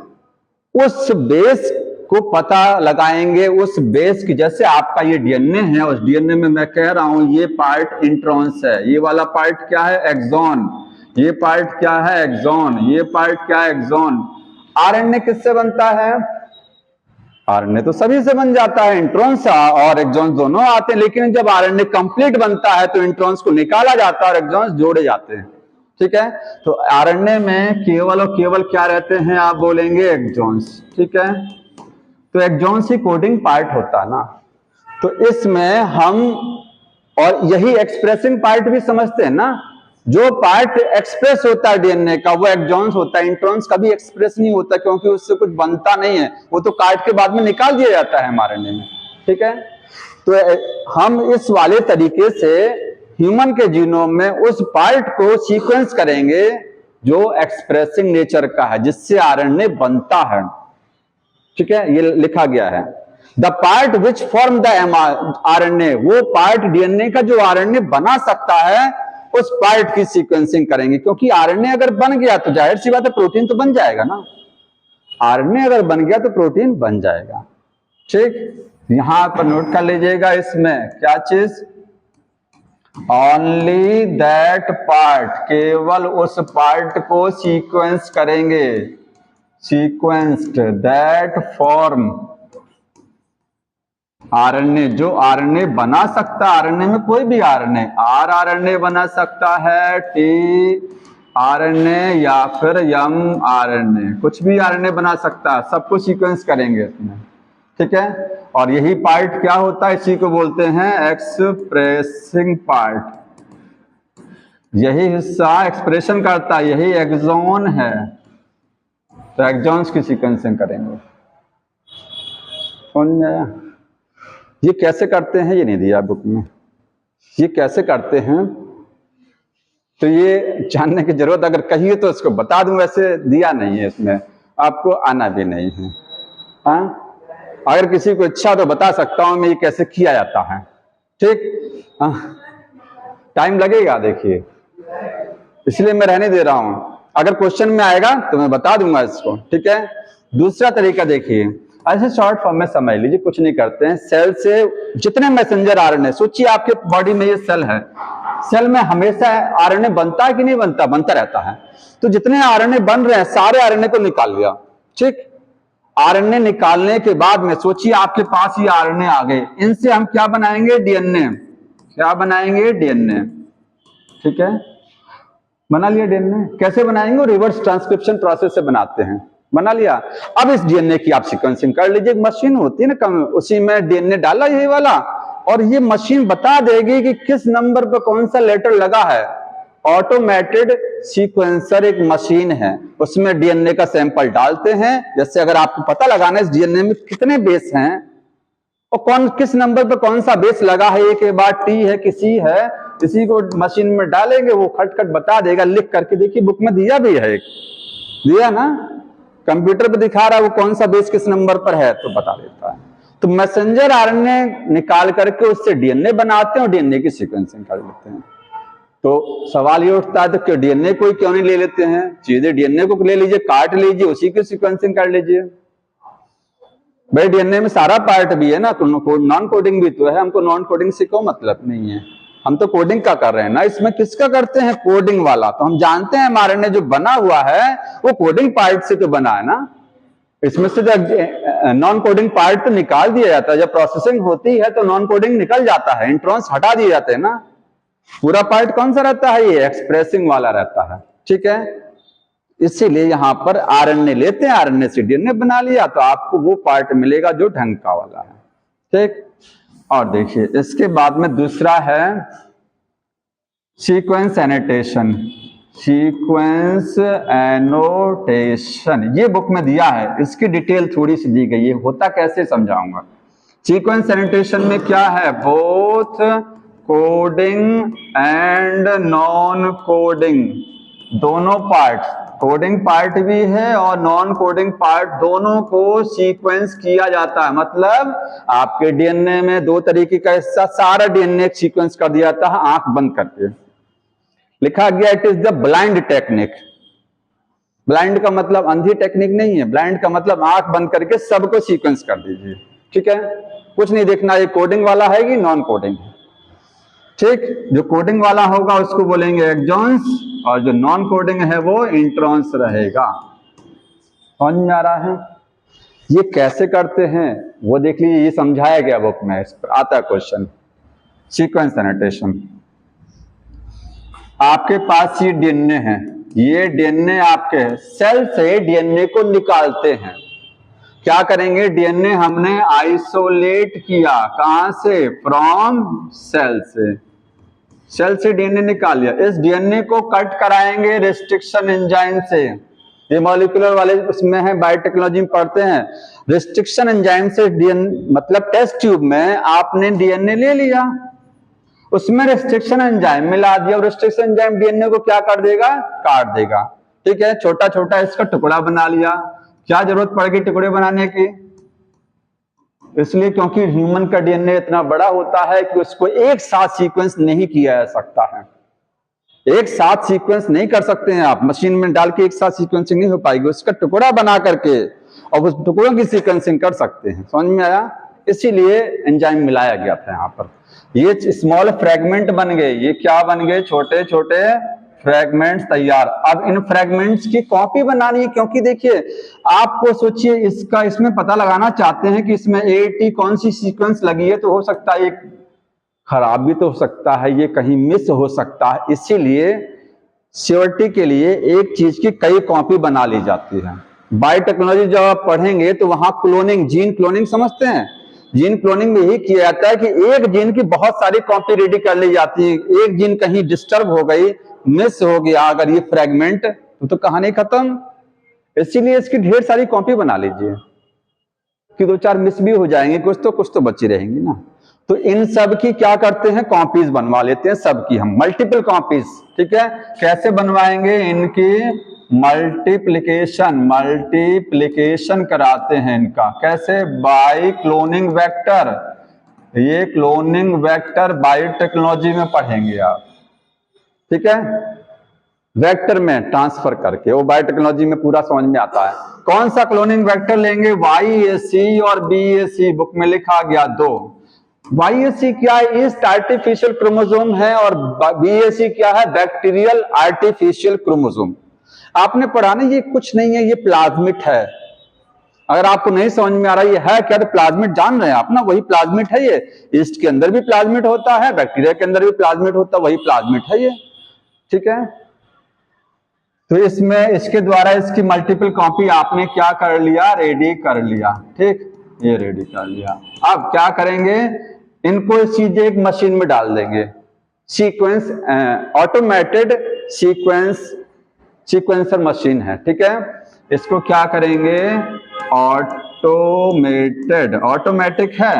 उस बेस को पता लगाएंगे उस बेस की। जैसे आपका ये डीएनए है, उस डीएनए में मैं कह रहा हूं ये पार्ट इंट्रॉन्स है, ये वाला पार्ट क्या है, एक्सॉन, ये पार्ट क्या है, एक्सॉन, ये पार्ट क्या है, एक्सॉन। आरएनए किससे बनता है? आरएनए तो सभी से बन जाता है, इंट्रॉन्स और एक्सॉन दोनों आते हैं, लेकिन जब आरएनए कंप्लीट बनता है तो इंट्रॉन्स को निकाला जाता है और एक्सॉन्स जोड़े जाते हैं। ठीक है, तो आरएनए में केवल और केवल क्या रहते हैं, आप बोलेंगे एक्सॉन्स। ठीक है, तो एक्सॉन्स ही कोडिंग पार्ट होता है ना। तो इसमें हम और यही एक्सप्रेसिंग पार्ट भी समझते हैं ना, जो पार्ट एक्सप्रेस होता है डीएनए का वो एक्सॉन्स होता है। इंट्रॉन्स कभी एक्सप्रेस नहीं होता क्योंकि उससे कुछ बनता नहीं है, वो तो काट के बाद में निकाल दिया जाता है हमारे आरएनए में। ठीक है, तो हम इस वाले तरीके से ह्यूमन के जीनोम में उस पार्ट को सीक्वेंस करेंगे जो एक्सप्रेसिंग नेचर का है, जिससे आरएनए बनता है। ठीक है, ये लिखा गया है, the part which form the RNA, वो पार्ट डीएनए का जो आरएनए बना सकता है उस पार्ट की सीक्वेंसिंग करेंगे। क्योंकि आरएनए अगर बन गया तो जाहिर सी बात है प्रोटीन तो बन जाएगा ना, आरएनए अगर बन गया तो प्रोटीन बन जाएगा। ठीक, यहां पर नोट कर लीजिएगा, इसमें क्या चीज, ओनली दैट पार्ट, केवल उस पार्ट को सीक्वेंस करेंगे, सीक्वेंस्ड दैट फॉर्म आरएनए, जो आरएनए बना सकता है। आरएनए में कोई भी आरएनए, आरएनए बना सकता है, टी आरएनए या फिर एम आरएनए, कुछ भी आरएनए बना सकता है, सबको सीक्वेंस करेंगे इसमें। ठीक है, और यही पार्ट क्या होता है, इसी को बोलते हैं एक्सप्रेसिंग पार्ट। यही हिस्सा एक्सप्रेशन करता है, यही एक्सॉन है, तो एक्सॉन्स की सीक्वेंसिंग करेंगे। समझ गया? ये कैसे करते हैं ये नहीं दिया बुक में, ये कैसे करते हैं तो ये जानने की जरूरत अगर कहिए तो इसको बता दूं, वैसे दिया नहीं है इसमें, आपको आना भी नहीं है। हाँ, अगर किसी को इच्छा तो बता सकता हूं मैं ये कैसे किया जाता है। ठीक, टाइम लगेगा देखिए, इसलिए मैं रहने दे रहा हूं, अगर क्वेश्चन में आएगा तो मैं बता दूंगा इसको। ठीक है, दूसरा तरीका देखिए, ऐसे शॉर्ट फॉर्म में समझ लीजिए, कुछ नहीं करते हैं, सेल से जितने मैसेंजर आरएनए, सोचिए आपके बॉडी में ये सेल है, सेल में हमेशा आरएनए बनता है कि नहीं बनता, बनता रहता है। तो जितने आरएनए बन रहे हैं सारे आरएनए को निकाल लिया। ठीक, आरएनए निकालने के बाद में सोचिए आपके पास ये आरएनए आ गए, इनसे हम क्या बनाएंगे, डीएनए, क्या बनाएंगे, डीएनए। ठीक है, बना लिया डीएनए, कैसे बनाएंगे, रिवर्स ट्रांसक्रिप्शन प्रोसेस से बनाते हैं, बना लिया। अब इस डीएनए की आप सीक्वेंसिंग कर लीजिए, मशीन होती है ना कम, उसी में डीएनए डाला यही वाला, और ये मशीन बता देगी कि किस नंबर पर कौन सा लेटर लगा है। ऑटोमेटेड सीक्वेंसर एक मशीन है, उसमें डीएनए का सैंपल डालते हैं। जैसे अगर आपको पता लगाना है इस डीएनए में कितने बेस हैं और कौन किस नंबर पर कौन सा बेस लगा है, ए के बाद टी है कि सी है, इसी को मशीन में डालेंगे, वो खटखट बता देगा, लिख करके। देखिए बुक में दिया भी है, एक दिया ना, कंप्यूटर पे दिखा रहा है वो कौन सा बेस किस नंबर पर है, तो बता देता है। तो मैसेंजर आरएनए निकाल करके उससे डीएनए बनाते हैं और डीएनए की सीक्वेंसिंग कर लेते हैं। तो सवाल ये उठता है, तो क्यों डीएनए को क्यों नहीं ले लेते हैं, सीधे डीएनए को ले लीजिए, काट लीजिए, उसी की सीक्वेंसिंग कर लीजिए। भाई डीएनए में सारा पार्ट भी है ना, नॉन कोडिंग भी तो है, हमको नॉन कोडिंग से कोई मतलब नहीं है, हम तो कोडिंग का कर रहे हैं ना। इसमें किसका करते हैं, कोडिंग वाला। तो हम जानते हैं आरएनए जो बना हुआ है वो कोडिंग पार्ट से तो बना है ना, इसमें से जो नॉन कोडिंग पार्ट तो निकाल दिया जाता है, जब प्रोसेसिंग होती है तो नॉन कोडिंग निकल जाता है, इंट्रॉन्स हटा दिए जाते हैं ना। पूरा पार्ट कौन सा रहता है, ये एक्सप्रेसिंग वाला रहता है। ठीक है, इसीलिए यहां पर आरएनए लेते हैं, आरएनए से डीएनए बना लिया, तो आपको वो पार्ट मिलेगा जो ढंग का वाला है। ठीक, और देखिए इसके बाद में दूसरा है सीक्वेंस एनोटेशन। सीक्वेंस एनोटेशन ये बुक में दिया है, इसकी डिटेल थोड़ी सी दी गई है, होता कैसे समझाऊंगा। सीक्वेंस एनोटेशन में क्या है, both coding and non coding, दोनों पार्ट, कोडिंग पार्ट भी है और नॉन कोडिंग पार्ट, दोनों को सीक्वेंस किया जाता है। मतलब आपके डीएनए में दो तरीके का हिस्सा, सारा डीएनए सीक्वेंस कर दिया जाता है आंख बंद करके। लिखा गया it is the blind technique, blind का मतलब अंधी टेक्निक नहीं है, ब्लाइंड का मतलब आंख बंद करके सबको सीक्वेंस कर दीजिए, ठीक है, कुछ नहीं देखना ये कोडिंग वाला है कि नॉन कोडिंग है, ठीक। जो कोडिंग वाला होगा उसको बोलेंगे एक्सॉन्स और जो नॉन कोडिंग है वो इंट्रॉन्स रहेगा। समझ में आ रहा है? ये कैसे करते हैं वो देख लीजिए, ये समझाया गया बुक में, इस पर आता है क्वेश्चन। सीक्वेंस एनोटेशन, आपके पास ये डीएनए है, ये डीएनए आपके सेल से डीएनए को निकालते हैं। क्या करेंगे, डीएनए हमने आइसोलेट किया, कहां से, फ्रॉम सेल से, सेल से डीएनए निकाल लिया, इस डीएनए को कट कराएंगे रेस्ट्रिक्शन एंजाइम से। ये मॉलिक्यूलर वाले उसमें है, बायोटेक्नोलॉजी में पढ़ते हैं, रेस्ट्रिक्शन एंजाइम से डीएनए मतलब टेस्ट ट्यूब में आपने डीएनए ले लिया, उसमें रेस्ट्रिक्शन एंजाइम मिला दिया, और रेस्ट्रिक्शन एंजाइम डीएनए को क्या कर देगा, काट देगा, ठीक है, छोटा छोटा इसका टुकड़ा बना लिया। क्या जरूरत पड़ गई टुकड़े बनाने की, इसलिए क्योंकि ह्यूमन का डीएनए इतना बड़ा होता है कि उसको एक साथ सीक्वेंस नहीं किया जा सकता है, एक साथ सीक्वेंस नहीं कर सकते हैं आप, मशीन में डाल के एक साथ सीक्वेंसिंग नहीं हो पाएगी, उसका टुकड़ा बना करके और उस टुकड़ों की सीक्वेंसिंग कर सकते हैं। समझ में आया? इसीलिए एंजाइम मिलाया गया था यहाँ पर। ये स्मॉल फ्रेगमेंट बन गए, ये क्या बन गए, छोटे छोटे फ्रेगमेंट्स तैयार। अब इन फ्रेगमेंट्स की कॉपी बनानी है, क्योंकि देखिए आपको सोचिए इसका, इसमें पता लगाना चाहते हैं कि इसमें AT कौन सी सीक्वेंस लगी है, तो हो सकता है एक खराब भी तो हो सकता है, ये कहीं मिस हो सकता है, इसीलिए श्योरिटी के लिए एक चीज की कई कॉपी बना ली जाती है। बायोटेक्नोलॉजी जब आप पढ़ेंगे तो वहां क्लोनिंग, जीन क्लोनिंग समझते हैं, जीन क्लोनिंग में यही किया जाता है कि एक जीन की बहुत सारी कॉपी रेडी कर ली जाती है, एक जीन कहीं डिस्टर्ब हो गई, मिस हो गया अगर ये फ्रेगमेंट, तो कहानी खत्म। इसीलिए इसकी ढेर सारी कॉपी बना लीजिए कि दो चार मिस भी हो जाएंगे, कुछ तो बची रहेंगी ना। तो इन सब की क्या करते हैं, कॉपीज बनवा लेते हैं सबकी हम, मल्टीपल कॉपीज, ठीक है। कैसे बनवाएंगे, इनकी मल्टीप्लिकेशन कराते हैं इनका, कैसे, बाय क्लोनिंग वेक्टर। ये क्लोनिंग वेक्टर बायोटेक्नोलॉजी में पढ़ेंगे आप, ठीक है, वेक्टर में ट्रांसफर करके, वो बायोटेक्नोलॉजी में पूरा समझ में आता है। कौन सा क्लोनिंग वेक्टर लेंगे, YAC और BAC, बुक में लिखा गया दो। YAC क्या है, ईस्ट आर्टिफिशियल क्रोमोसोम है, और BAC क्या है, बैक्टीरियल आर्टिफिशियल क्रोमोसोम। आपने पढ़ा ना, ये कुछ नहीं है, ये प्लाज्मिड है। अगर आपको नहीं समझ में आ रहा ये है क्या, तो प्लाज्मिड जान रहे हैं आप ना, वही प्लाज्मिड है ये। ईस्ट के अंदर भी प्लाज्मिड होता है, बैक्टीरिया के अंदर भी प्लाज्मिड होता है, वही प्लाज्मिड है ये, ठीक है। तो इसमें इसके द्वारा इसकी मल्टीपल कॉपी आपने क्या कर लिया, रेडी कर लिया, ठीक, ये रेडी कर लिया। अब क्या करेंगे, इनको सीधे एक मशीन में डाल देंगे, सीक्वेंस ऑटोमेटेड सीक्वेंसर मशीन है, ठीक है। इसको क्या करेंगे, ऑटोमेटिक है,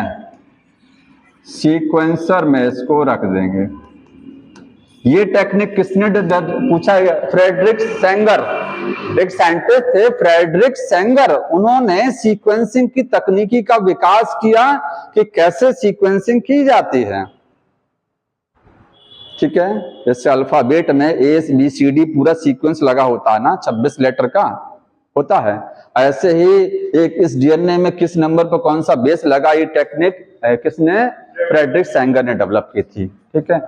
सीक्वेंसर में इसको रख देंगे। ये टेक्निक किसने पूछा है, फ्रेडरिक सेंगर, एक साइंटिस्ट थे फ्रेडरिक सेंगर, उन्होंने सीक्वेंसिंग की तकनीकी का विकास किया कि कैसे सीक्वेंसिंग की जाती है, ठीक है। जैसे अल्फाबेट में ABCD पूरा सीक्वेंस लगा होता है ना, 26 लेटर का होता है, ऐसे ही एक इस डीएनए में किस नंबर पर कौन सा बेस लगा, ये टेक्निक किसने, फ्रेडरिक सेंगर ने डेवलप की थी, ठीक है।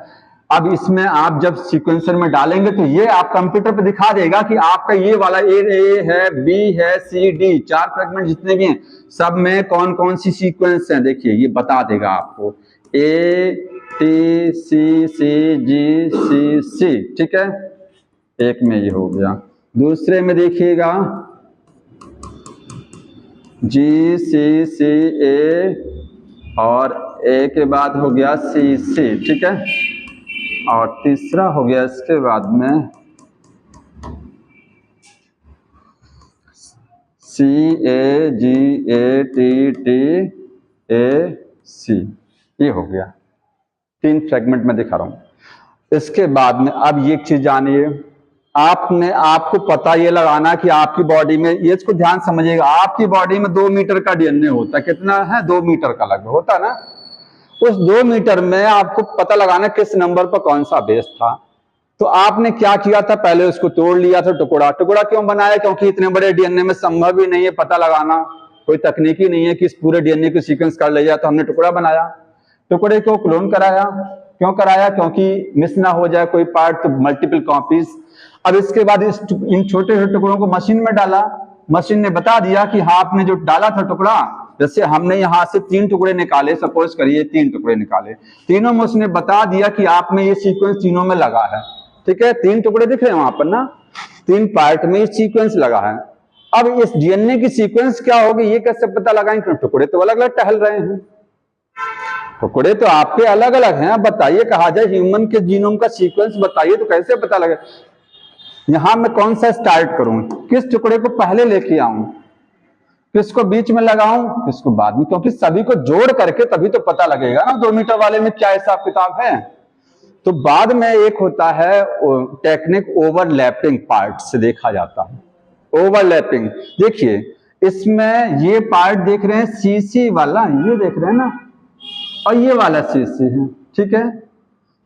अब इसमें आप जब सीक्वेंसर में डालेंगे तो ये आप कंप्यूटर पे दिखा देगा कि आपका ये वाला A है, B है, C, D, 4 फ्रेगमेंट जितने भी हैं, सब में कौन कौन सी सीक्वेंस है, देखिए ये बता देगा आपको, A, T, C, C, G, C, C, ठीक है। एक में ये हो गया, दूसरे में देखिएगा G, C, C, A, और A के बाद हो गया C, C, ठीक है। और तीसरा हो गया इसके बाद में CAGATTAC, ये हो गया, 3 फ्रेगमेंट में दिखा रहा हूं। इसके बाद में अब ये चीज जानिए, आपको पता ये लगाना कि आपकी बॉडी में, ये इसको ध्यान समझिएगा, आपकी बॉडी में 2 मीटर का डीएनए होता है, कितना है, 2 मीटर का लगभग होता है ना। उस 2 मीटर में आपको पता लगाना किस नंबर पर कौन सा बेस था, तो आपने क्या किया था, पहले उसको तोड़ लिया था, टुकड़ा टुकड़ा क्यों बनाया, क्योंकि इतने बड़े डीएनए में संभव ही नहीं है पता लगाना, कोई तकनीक ही नहीं है कि इस पूरे डीएनए को सीक्वेंस कर लिया, तो हमने टुकड़ा बनाया। टुकड़े को क्लोन कराया, क्यों कराया, क्योंकि मिस ना हो जाए कोई पार्ट, तो मल्टीपल कॉपीज। अब इसके बाद इन छोटे छोटे टुकड़ों को मशीन में डाला, मशीन ने बता दिया कि हाँ आपने जो डाला था टुकड़ा, जैसे हमने यहां से 3 टुकड़े निकाले, सपोज करिए 3 टुकड़े निकाले, तीनों में उसने बता दिया कि आप में ये सीक्वेंस तीनों में लगा है। ठीक है, 3 टुकड़े दिख रहे हैं वहां पर ना, 3 पार्ट में ये सीक्वेंस लगा है। अब इस डीएनए की सीक्वेंस क्या होगी ये कैसे पता लगाएंगे, टुकड़े तो अलग अलग टहल रहे हैं, टुकड़े तो आपके अलग अलग हैं। अब बताइए, कहा जाए ह्यूमन के जीनोम का सीक्वेंस बताइए तो कैसे पता लगे। यहां मैं कौन सा स्टार्ट करूं, किस टुकड़े को पहले लेके आऊं, किसको बीच में लगाऊं, किसको बाद में, क्योंकि सभी को जोड़ करके तभी तो पता लगेगा ना 2 मीटर वाले में क्या हिसाब किताब है। तो बाद में एक होता है टेक्निक ओवरलैपिंग पार्ट से देखा जाता है। ओवरलैपिंग देखिए, इसमें ये पार्ट देख रहे हैं सीसी वाला, ये देख रहे हैं ना, और ये वाला सीसी है। ठीक है,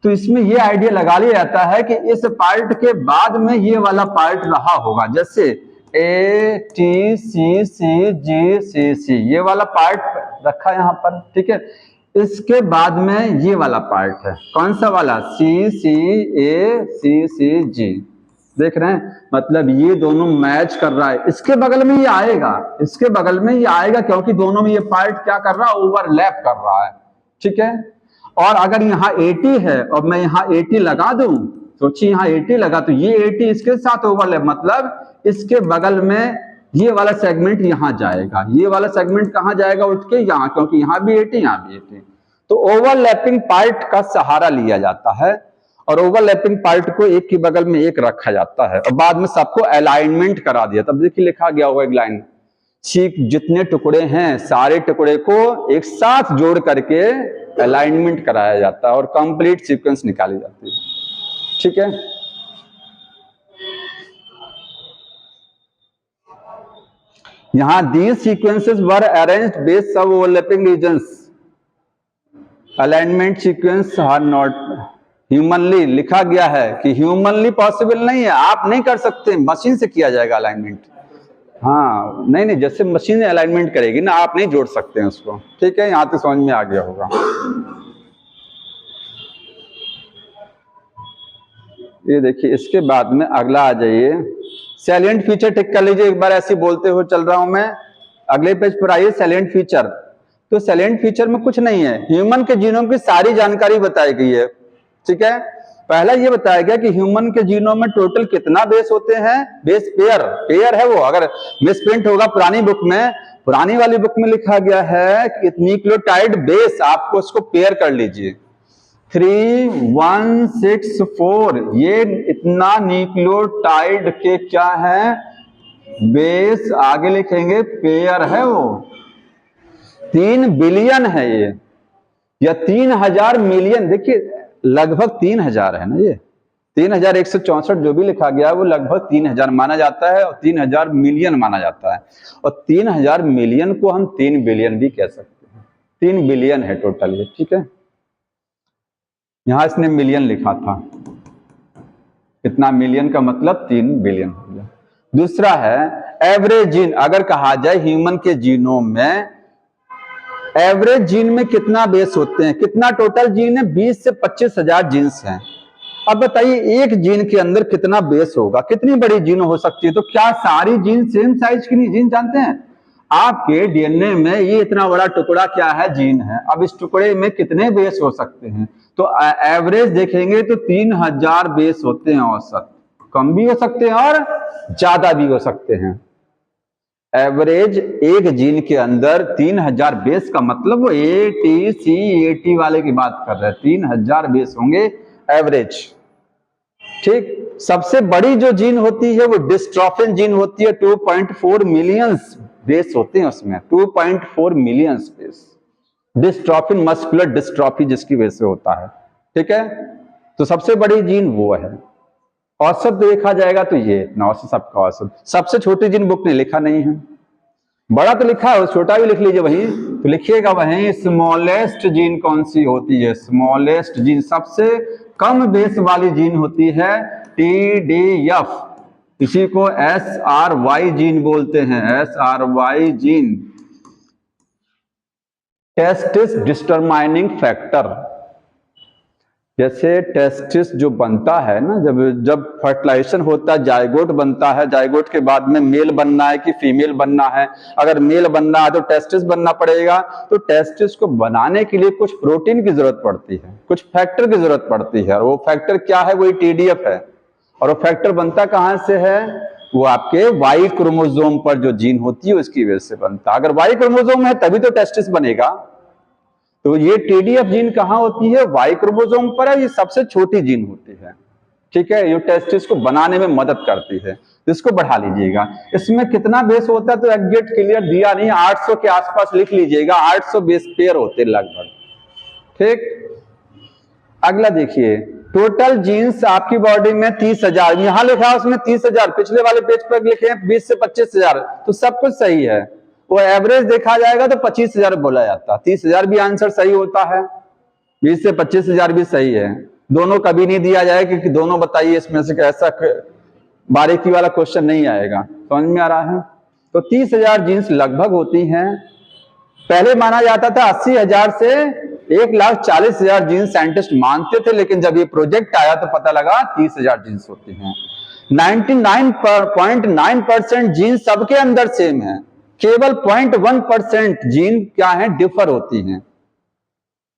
तो इसमें ये आइडिया लगा लिया जाता है कि इस पार्ट के बाद में ये वाला पार्ट रहा होगा, जैसे ए टी सी सी जी सी सी, ये वाला पार्ट रखा यहां पर। ठीक है, इसके बाद में ये वाला पार्ट है, कौन सा वाला, सी सी ए सी सी जी, देख रहे हैं, मतलब ये दोनों मैच कर रहा है। इसके बगल में ये आएगा, इसके बगल में ये आएगा, क्योंकि दोनों में ये पार्ट क्या कर रहा है, ओवरलैप कर रहा है। ठीक है, और अगर यहाँ 80 है और मैं यहाँ 80 लगा दूं, सोचिए यहाँ 80 लगा तो ये 80 इसके साथ ओवरलैप, मतलब इसके बगल में ये वाला सेगमेंट यहाँ जाएगा, ये वाला सेगमेंट कहाँ जाएगा, उठ के यहाँ, क्योंकि यहाँ भी 80 यहाँ भी 80। तो ओवरलैपिंग पार्ट का सहारा लिया जाता है, और ओवरलैपिंग पार्ट को एक के बगल में एक रखा जाता है, और बाद में सबको अलाइनमेंट करा दिया। तब देखिए लिखा गया होगा एक लाइन, जितने टुकड़े हैं सारे टुकड़े को एक साथ जोड़ करके अलाइनमेंट कराया जाता है और कंप्लीट सीक्वेंस निकाली जाती है। ठीक है, यहां these sequences were arranged based सब overlapping regions, alignment sequence are not humanly, लिखा गया है कि ह्यूमनली पॉसिबल नहीं है, आप नहीं कर सकते, मशीन से किया जाएगा अलाइनमेंट। हाँ नहीं नहीं, जैसे मशीन अलाइनमेंट करेगी ना, आप नहीं जोड़ सकते हैं उसको। ठीक है, यहां तक समझ में आ गया होगा। ये देखिए, इसके बाद में अगला आ जाइए, सैलिएंट फीचर टिक कर लीजिए, एक बार ऐसे बोलते हुए चल रहा हूं मैं। अगले पेज पर आइए, सैलिएंट फीचर। तो सैलिएंट फीचर में कुछ नहीं है, ह्यूमन के जीनोम की सारी जानकारी बताई गई है। ठीक है, पहला ये बताया गया कि ह्यूमन के जीनोम में टोटल कितना बेस होते हैं, बेस पेयर है वो, अगर मिसप्रिंट होगा पुरानी बुक में, पुरानी वाली बुक में लिखा गया है कि न्यूक्लियोटाइड बेस, आपको उसको पेयर कर लीजिए, 3164, ये इतना न्यूक्लियोटाइड के क्या है, बेस, आगे लिखेंगे पेयर है वो, 3 बिलियन है ये, या 3000 मिलियन, देखिए लगभग 3000 है ना, ये 3164 जो भी लिखा गया है वो लगभग 3000 माना जाता है, और 3000 मिलियन माना जाता है, और 3000 मिलियन को हम 3 बिलियन भी कह सकते हैं। 3 बिलियन है टोटल ये। ठीक है, यहां इसने मिलियन लिखा था, इतना मिलियन का मतलब 3 बिलियन हो गया। दूसरा है एवरेज जीन, अगर कहा जाए ह्यूमन के जीनोम में एवरेज जीन में कितना बेस होते हैं, कितना टोटल जीन है, 20 से 25,000 जीन्स हैं। अब बताइए एक जीन के अंदर कितना बेस होगा, कितनी बड़ी जीन हो सकती है। तो क्या सारी जीन सेम साइज की नहीं, जीन जानते हैं आपके डीएनए में ये इतना बड़ा टुकड़ा क्या है, जीन है, अब इस टुकड़े में कितने बेस हो सकते हैं, तो एवरेज देखेंगे तो 3000 बेस होते हैं औसत, कम भी हो सकते हैं और ज्यादा भी हो सकते हैं। एवरेज एक जीन के अंदर 3000 बेस का मतलब वो ATC80 वाले की बात कर रहे हैं, 3000 बेस होंगे एवरेज। ठीक, सबसे बड़ी जो जीन होती है वो डिस्ट्रोफिन जीन होती है, 2.4 मिलियन बेस होते हैं उसमें, 2.4 million base, dystrophin muscular dystrophy जिसकी वजह से होता है। ठीक है, तो सबसे बड़ी जीन वो है। औसत देखा जाएगा तो ये इतना औसत, सबका औसत। सबसे छोटी जीन बुक ने लिखा नहीं है, बड़ा तो लिखा है, छोटा भी लिख लीजिए वहीं, तो लिखिएगा वहीं स्मॉलेस्ट जीन कौन सी होती है, स्मॉलेस्ट जीन, सबसे कम बेस वाली जीन होती है TDF, इसी को SRY जीन बोलते हैं, SRY gene, testis determining factor. जैसे टेस्टिस जो बनता है ना, जब फर्टिलाइजेशन होता है, जायगोट बनता है, जायगोट के बाद में मेल बनना है कि फीमेल बनना है, अगर मेल बनना है तो टेस्टिस बनना पड़ेगा। तो टेस्टिस को बनाने के लिए कुछ प्रोटीन की जरूरत पड़ती है, कुछ फैक्टर की जरूरत पड़ती है, और वो फैक्टर क्या है, वही TDF है। और वो फैक्टर बनता कहां से है, वो आपके वाई क्रोमोसोम पर जो जीन होती है उसकी वजह से बनता है। अगर वाई क्रोमोसोम है तभी तो टेस्टिस बनेगा। तो ये TDF जीन कहां होती है, वाई क्रोमोसोम पर है, ये सबसे छोटी जीन होती है, ठीक है। ये टेस्टिस को बनाने में मदद करती है, तो इसको बढ़ा लीजिएगा। इसमें कितना बेस होता है तो एग्जैक्ट क्लियर दिया नहीं, 800 के आसपास लिख लीजिएगा, 800 बेस पेयर होते लगभग, ठीक। अगला देखिए, टोटल जीन्स आपकी बॉडी में 30,000, यहां लिखा है उसमें 30,000, पिछले वाले पेज पर लिखे हैं 20 से 25,000, तो सब कुछ सही है। वो एवरेज देखा जाएगा तो 25,000 बोला जाता है, 30,000 भी आंसर सही होता है, 20 से 25,000 भी सही है। दोनों कभी नहीं दिया जाएगा कि दोनों बताइए इसमें से, ऐसा बारीकी वाला क्वेश्चन नहीं आएगा। समझ में आ रहा है। तो 30,000 जीन्स लगभग होती हैं। पहले माना जाता था 80,000 से 1,40,000 जीन्स साइंटिस्ट मानते थे, लेकिन जब ये प्रोजेक्ट आया तो पता लगा 30,000 जीन्स होती हैं। 99.9% जीन सबके अंदर सेम है, केवल 0.1% जीन क्या है, डिफर होती हैं।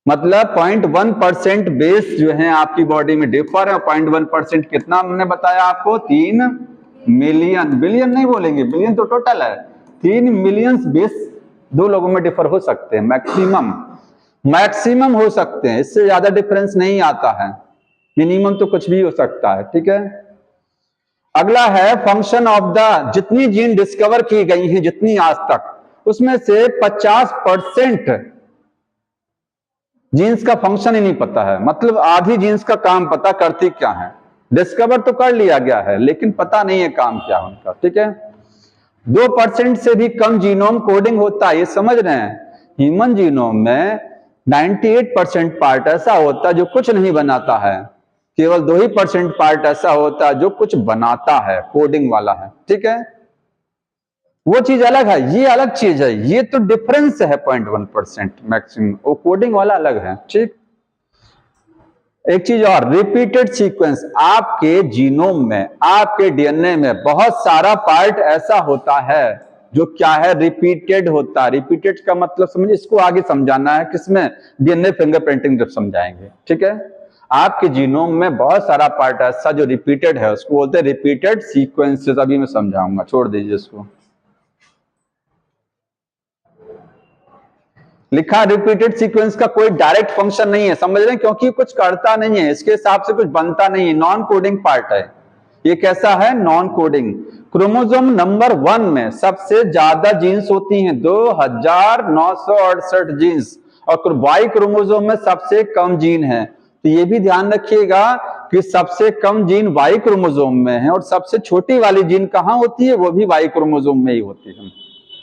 मतलब 0.1% बेस जो है आपकी बॉडी में डिफर है। 0.1% कितना हमने बताया आपको, 3 मिलियन, बिलियन नहीं बोलेंगे, बिलियन तो टोटल है, 3 मिलियन बेस दो लोगों में डिफर हो सकते हैं, मैक्सिमम हो सकते हैं, इससे ज्यादा डिफरेंस नहीं आता है, मिनिमम तो कुछ भी हो सकता है, ठीक है। अगला है फंक्शन ऑफ द, जितनी जीन डिस्कवर की गई हैं जितनी आज तक, उसमें से 50% जीन्स का फंक्शन ही नहीं पता है। मतलब आधी जीन्स का काम पता करती क्या है, डिस्कवर तो कर लिया गया है लेकिन पता नहीं है काम क्या है उनका, ठीक है। 2% से भी कम जीनोम कोडिंग होता है, ये समझ रहे हैं। ह्यूमन जीनोम में 98% पार्ट ऐसा होता है जो कुछ नहीं बनाता है, केवल 2% पार्ट ऐसा होता है जो कुछ बनाता है, कोडिंग वाला है, ठीक है। वो चीज अलग है, ये अलग चीज है, ये तो डिफरेंस है 0.1% मैक्सिमम, वो कोडिंग वाला अलग है, ठीक। एक चीज और, रिपीटेड सीक्वेंस, आपके जीनोम में, आपके DNA में बहुत सारा पार्ट ऐसा होता है जो क्या है, रिपीटेड होता है। रिपीटेड का मतलब समझिए, इसको आगे समझाना है किसमें, DNA फिंगरप्रिंटिंग जब समझाएंगे, ठीक है। आपके जीनोम में बहुत सारा पार्ट ऐसा जो रिपीटेड है, उसको बोलते हैं रिपीटेड सीक्वेंसेस। अभी मैं समझाऊंगा, छोड़ दीजिए इसको। लिखा रिपीटेड सीक्वेंस का कोई डायरेक्ट फंक्शन नहीं है, समझ रहे हैं, क्योंकि कुछ करता नहीं है, इसके हिसाब से कुछ बनता नहीं है, नॉन कोडिंग पार्ट है। ये कैसा है, नॉन कोडिंग। क्रोमोसोम नंबर 1 में सबसे ज्यादा जीन्स होती हैं, 2,968 जीन्स, और वाई क्रोमोसोम में सबसे कम जीन है। तो ये भी ध्यान रखिएगा कि सबसे कम जीन वाई क्रोमोसोम में है, और सबसे छोटी वाली जीन कहां होती है, वो भी वाई क्रोमोसोम में ही होती है,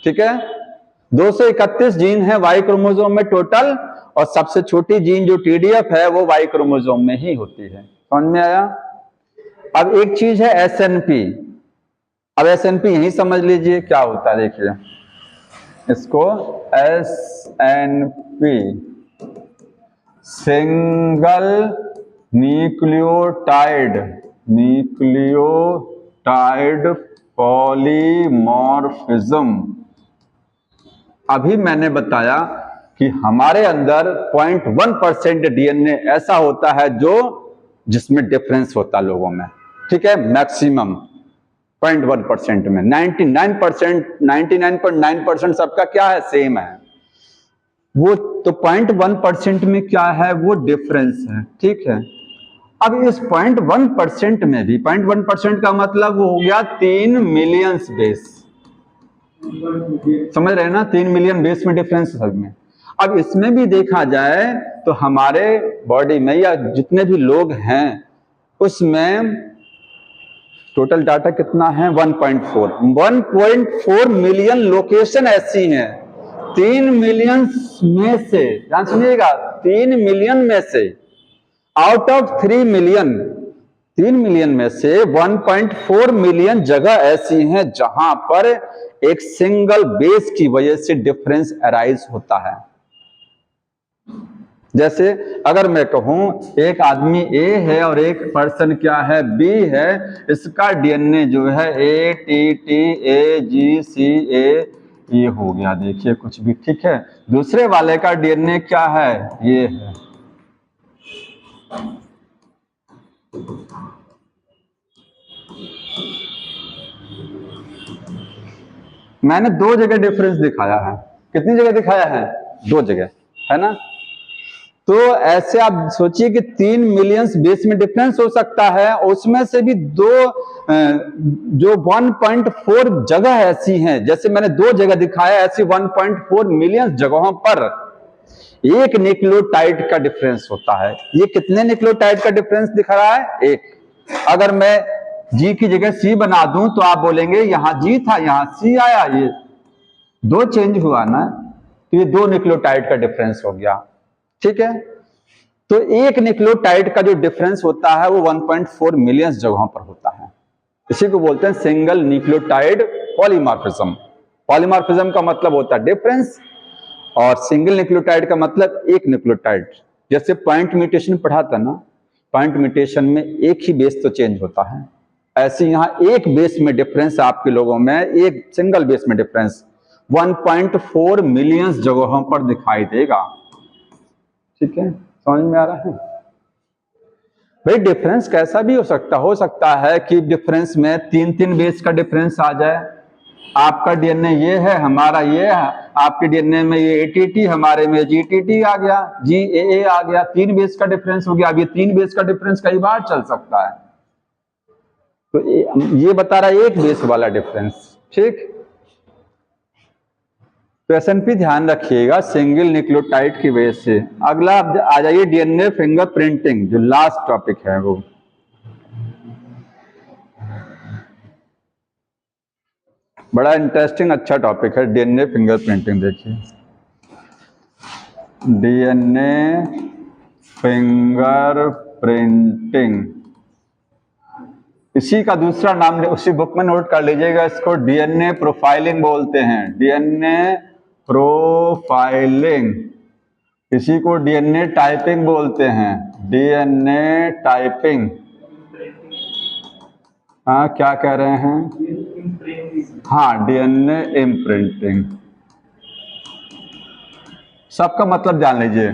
ठीक है। 231 जीन है वाई क्रोमोसोम में टोटल, और सबसे छोटी जीन जो TDF है वो वाई क्रोमोसोम में ही होती है। समझ में आया। अब एक चीज है SNP। अब SNP यही समझ लीजिए क्या होता है, देखिए इसको, SNP सिंगल न्यूक्लियोटाइड पॉलीमॉर्फिज्म। अभी मैंने बताया कि हमारे अंदर 0.1% DNA ऐसा होता है जो जिसमें डिफरेंस होता लोगों में, ठीक है। मैक्सिमम 0.1% में 99.9% सबका क्या है, सेम है। वो तो 0.1% में क्या है, वो डिफरेंस है, ठीक है। अब इस 0.1% में भी, 0.1% का मतलब वो हो गया 3 मिलियन बेस, समझ रहे हैं ना, 3 मिलियन बेस में डिफरेंस सब में। अब इसमें भी देखा जाए तो हमारे बॉडी में या जितने भी लोग हैं उसमें टोटल डाटा कितना है, 1.4 मिलियन लोकेशन ऐसी हैं। 3 मिलियन में से, ध्यान सुनिएगा, 3 मिलियन में से आउट ऑफ 3 मिलियन, 3 मिलियन में से 1.4 मिलियन जगह ऐसी हैं जहां पर एक सिंगल बेस की वजह से डिफरेंस अराइज होता है। जैसे अगर मैं कहूं एक आदमी ए है और एक पर्सन क्या है बी है, इसका डीएनए जो है ए टी टी ए जी सी ए ये हो गया, देखिए कुछ भी, ठीक है। दूसरे वाले का डीएनए क्या है, ये है। मैंने 2 जगह डिफरेंस दिखाया है। कितनी जगह दिखाया है, 2 जगह, है ना। तो ऐसे आप सोचिए कि 3 मिलियन बेस में डिफरेंस हो सकता है, उसमें से भी जो 1.4 जगह ऐसी हैं, जैसे मैंने 2 जगह दिखाया, ऐसी 1.4 मिलियन जगहों पर एक न्यूक्लियोटाइड का डिफरेंस होता है। ये कितने न्यूक्लियोटाइड का डिफरेंस दिखा रहा है, एक। अगर मैं जी की जगह सी बना दूं तो आप बोलेंगे यहां जी था यहां सी आया, ये 2 चेंज हुआ ना, तो ये 2 न्यूक्लियोटाइड का डिफरेंस हो गया, ठीक है। तो एक न्यूक्लियोटाइड का जो डिफरेंस होता है वो 1.4 मिलियन जगहों पर होता है। इसी को बोलते हैं सिंगल न्यूक्लियोटाइड पॉलीमॉर्फिज्म। पॉलीमॉर्फिज्म का मतलब होता है डिफरेंस, और सिंगल न्यूक्लियोटाइड का मतलब एक न्यूक्लियोटाइड। जैसे पॉइंट म्यूटेशन पढ़ा था ना, पॉइंट म्यूटेशन में एक ही बेस तो चेंज होता है, ऐसे यहां एक बेस में डिफरेंस आपके लोगों में, एक सिंगल बेस में डिफरेंस 1.4 मिलियन जगहों पर दिखाई देगा, ठीक है। समझ में आ रहा है भाई। डिफरेंस कैसा भी हो सकता है कि डिफरेंस में 3 बेस का डिफरेंस आ जाए। आपका डीएनए ये है, हमारा ये है, आपके डीएनए में ये एटीटी, हमारे में जीटीटी आ गया, जीएए आ गया, 3 बेस का डिफरेंस हो गया। अब ये 3 बेस का डिफरेंस कई बार चल सकता है, तो ये बता रहा है एक बेस वाला डिफरेंस, ठीक। तो एसएनपी ध्यान रखिएगा सिंगल न्यूक्लियोटाइड की वजह से। अगला आ जाइए डीएनए फिंगरप्रिंटिंग, जो लास्ट टॉपिक है वो। बड़ा इंटरेस्टिंग अच्छा टॉपिक है डीएनए फिंगरप्रिंटिंग। देखिए डीएनए फिंगरप्रिंटिंग, इसी का दूसरा नाम उसी बुक में नोट कर लीजिएगा, इसको डीएनए प्रोफाइलिंग बोलते हैं। डीएनए प्रोफाइलिंग, इसी को डीएनए टाइपिंग बोलते हैं, डीएनए टाइपिंग। हाँ क्या कह रहे हैं, हाँ डीएनए इम्प्रिंटिंग। सबका मतलब जान लीजिए।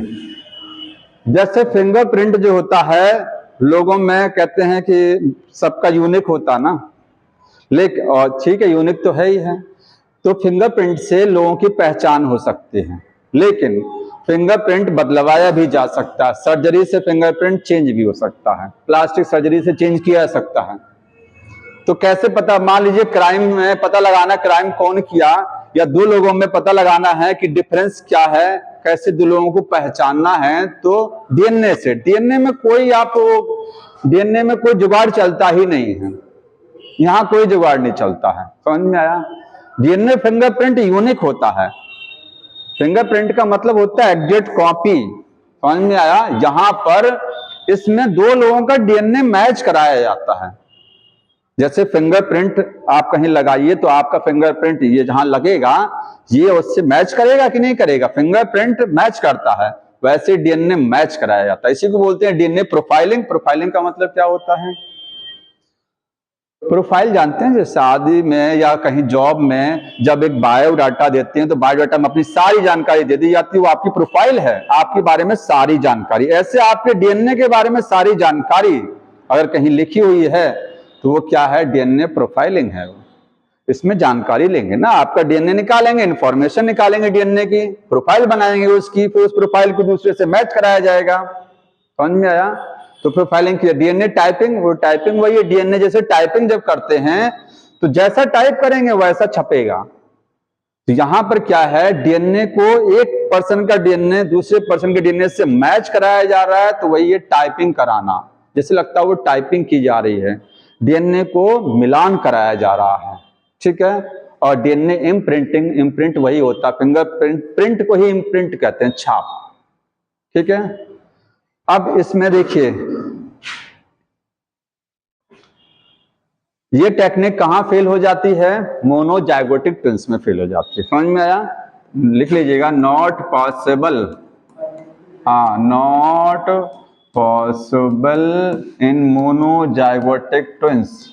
जैसे फिंगरप्रिंट जो होता है लोगों में कहते हैं कि सबका यूनिक होता ना, लेकिन और ठीक है यूनिक तो है ही है, तो फिंगरप्रिंट से लोगों की पहचान हो सकती है, लेकिन फिंगरप्रिंट बदलवाया भी जा सकता है। सर्जरी से फिंगरप्रिंट चेंज भी हो सकता है, प्लास्टिक सर्जरी से चेंज किया जा सकता है। तो कैसे पता, मान लीजिए क्राइम में पता लगाना, क्राइम कौन किया, या 2 लोगों में पता लगाना है कि डिफरेंस क्या है, कैसे 2 लोगों को पहचानना है, तो डीएनए से। डीएनए में कोई जुगाड़ चलता ही नहीं है, यहां कोई जुगाड़ नहीं चलता है। समझ में आया। डीएनए फिंगरप्रिंट यूनिक होता है। फिंगरप्रिंट का मतलब होता है एग्जैक्ट कॉपी। समझ में आया। यहां पर इसमें 2 लोगों का डीएनए मैच कराया जाता है। जैसे फिंगरप्रिंट आप कहीं लगाइए तो आपका फिंगरप्रिंट ये जहां लगेगा ये उससे मैच करेगा कि नहीं करेगा, फिंगरप्रिंट मैच करता है, वैसे डीएनए मैच कराया जाता है। इसी को बोलते हैं डीएनए प्रोफाइलिंग। प्रोफाइलिंग का मतलब क्या होता है, प्रोफाइल जानते हैं, जैसे शादी में या कहीं जॉब में जब एक बायोडाटा देते हैं तो बायोडाटा में अपनी सारी जानकारी दे दी जाती है, वो आपकी प्रोफाइल है, आपके बारे में सारी जानकारी। ऐसे आपके डीएनए के बारे में सारी जानकारी अगर कहीं लिखी हुई है तो वो क्या है, डीएनए प्रोफाइलिंग है। इसमें जानकारी लेंगे ना, आपका डीएनए निकालेंगे, इंफॉर्मेशन निकालेंगे डीएनए की, प्रोफाइल बनाएंगे उसकी, फिर उस प्रोफाइल को दूसरे से मैच कराया जाएगा। समझ में आया। तो प्रोफाइलिंग की डीएनए टाइपिंग, वो टाइपिंग वही है, डीएनए जैसे टाइपिंग जब करते हैं तो जैसा टाइप करेंगे वैसा छपेगा। तो यहां पर क्या है, डीएनए को एक पर्सन का डीएनए दूसरे पर्सन के डीएनए से मैच कराया जा रहा है, तो वही है टाइपिंग कराना। जैसे लगता है वो टाइपिंग की जा रही है, डीएनए को मिलान कराया जा रहा है, ठीक है। और डीएनए इम्प्रिंटिंग, इम्प्रिंट वही होता है, फिंगरप्रिंट, प्रिंट को ही इम्प्रिंट कहते हैं, छाप, ठीक है। अब इसमें देखिए ये टेक्निक कहां फेल हो जाती है, मोनोजाइगोटिक ट्विंस में फेल हो जाती है। समझ में आया? लिख लीजिएगा, नॉट पॉसिबल, हाँ, not possible in monozygotic twins.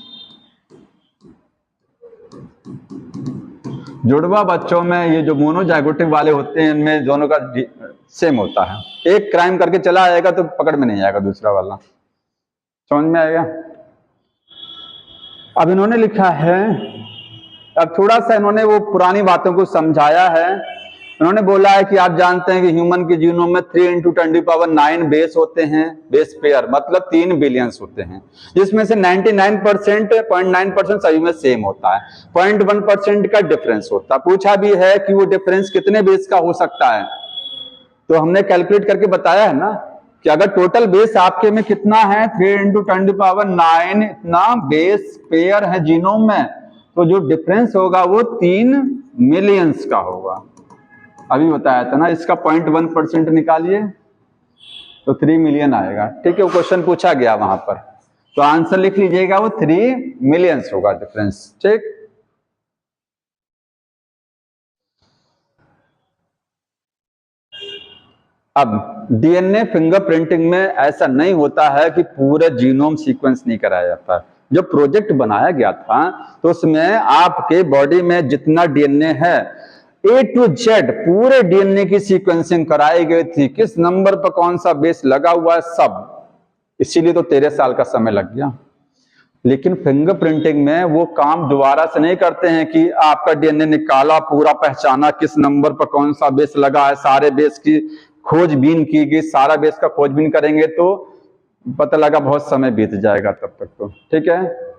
जुड़वा बच्चों में ये जो मोनोजाइगोटिक वाले होते हैं इनमें दोनों का सेम होता है, एक क्राइम करके चला आएगा तो पकड़ में नहीं आएगा दूसरा वाला। समझ में आएगा? अब इन्होंने लिखा है, अब थोड़ा सा इन्होंने वो पुरानी बातों को समझाया है। इन्होंने बोला है कि आप जानते हैं कि ह्यूमन के जीनोम में 3 × 10⁹ बेस होते हैं, बेस पेयर मतलब 3 बिलियंस होते हैं, जिसमें से 99% 0.9% सभी में सेम होता है, 0.1% का डिफरेंस होता है। पूछा भी है कि वो डिफरेंस कितने बेस का हो सकता है, तो हमने कैलकुलेट करके बताया है ना कि अगर टोटल बेस आपके में कितना है 3 × 10⁹ इतना बेस पेयर है जीनोम में, तो जो डिफरेंस होगा वो 3 मिलियंस का होगा। अभी बताया था ना, इसका 0.1% निकालिए तो 3 मिलियन आएगा। ठीक है, वो क्वेश्चन पूछा गया वहां पर, तो आंसर लिख लीजिएगा, वो 3 मिलियंस होगा डिफरेंस। ठीक, अब डीएनए फिंगरप्रिंटिंग में ऐसा नहीं होता है कि पूरा जीनोम सीक्वेंस नहीं कराया जाता। जब प्रोजेक्ट बनाया गया था तो उसमें आपके बॉडी में जितना डीएनए है A to Z पूरे डीएनए की सीक्वेंसिंग कराई गई थी, किस नंबर पर कौन सा बेस लगा हुआ है सब, इसीलिए तो 13 साल का समय लग गया। लेकिन फिंगरप्रिंटिंग में वो काम दोबारा से नहीं करते हैं कि आपका डीएनए निकाला, पूरा पहचाना किस नंबर पर कौन सा बेस लगा है, सारे बेस की खोजबीन की गई, सारा बेस का खोजबीन करेंगे तो पता लगा बहुत समय बीत जाएगा तब तक तो। ठीक है,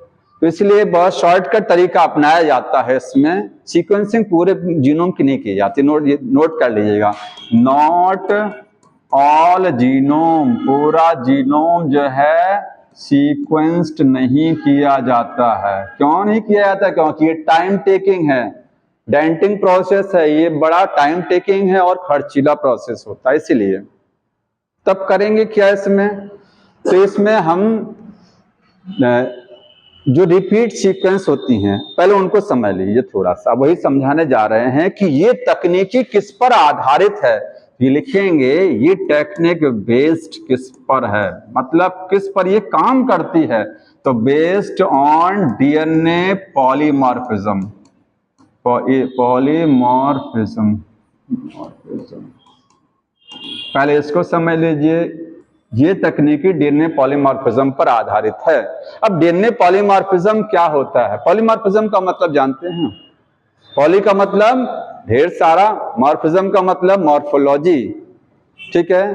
तो इसलिए बहुत शॉर्टकट तरीका अपनाया जाता है, इसमें सीक्वेंसिंग पूरे जीनोम की नहीं की जाती। नोट कर लीजिएगा, नॉट ऑल जीनोम, पूरा जीनोम जो है सीक्वेंस्ड नहीं किया जाता है। क्यों नहीं किया जाता? क्योंकि ये टाइम टेकिंग है, डेंटिंग प्रोसेस है, ये बड़ा टाइम टेकिंग है और खर्चीला प्रोसेस होता है, इसीलिए। तब करेंगे क्या इसमें? तो इसमें हम जो रिपीट सीक्वेंस होती हैं पहले उनको समझ लीजिए थोड़ा सा, वही समझाने जा रहे हैं कि ये तकनीकी किस पर आधारित है। ये लिखेंगे, ये टेक्निक बेस्ड किस पर है, मतलब किस पर ये काम करती है, तो based on DNA polymorphism, polymorphism. पहले इसको समझ लीजिए, ये तकनीकी डीएनए पॉलीमॉर्फिज्म पर आधारित है। अब डीएनए पॉलीमॉर्फिज्म क्या होता है? पॉलीमॉर्फिज्म का मतलब जानते हैं? पॉली का मतलब ढेर सारा, मॉर्फिज्म का मतलब मॉर्फोलॉजी। ठीक है,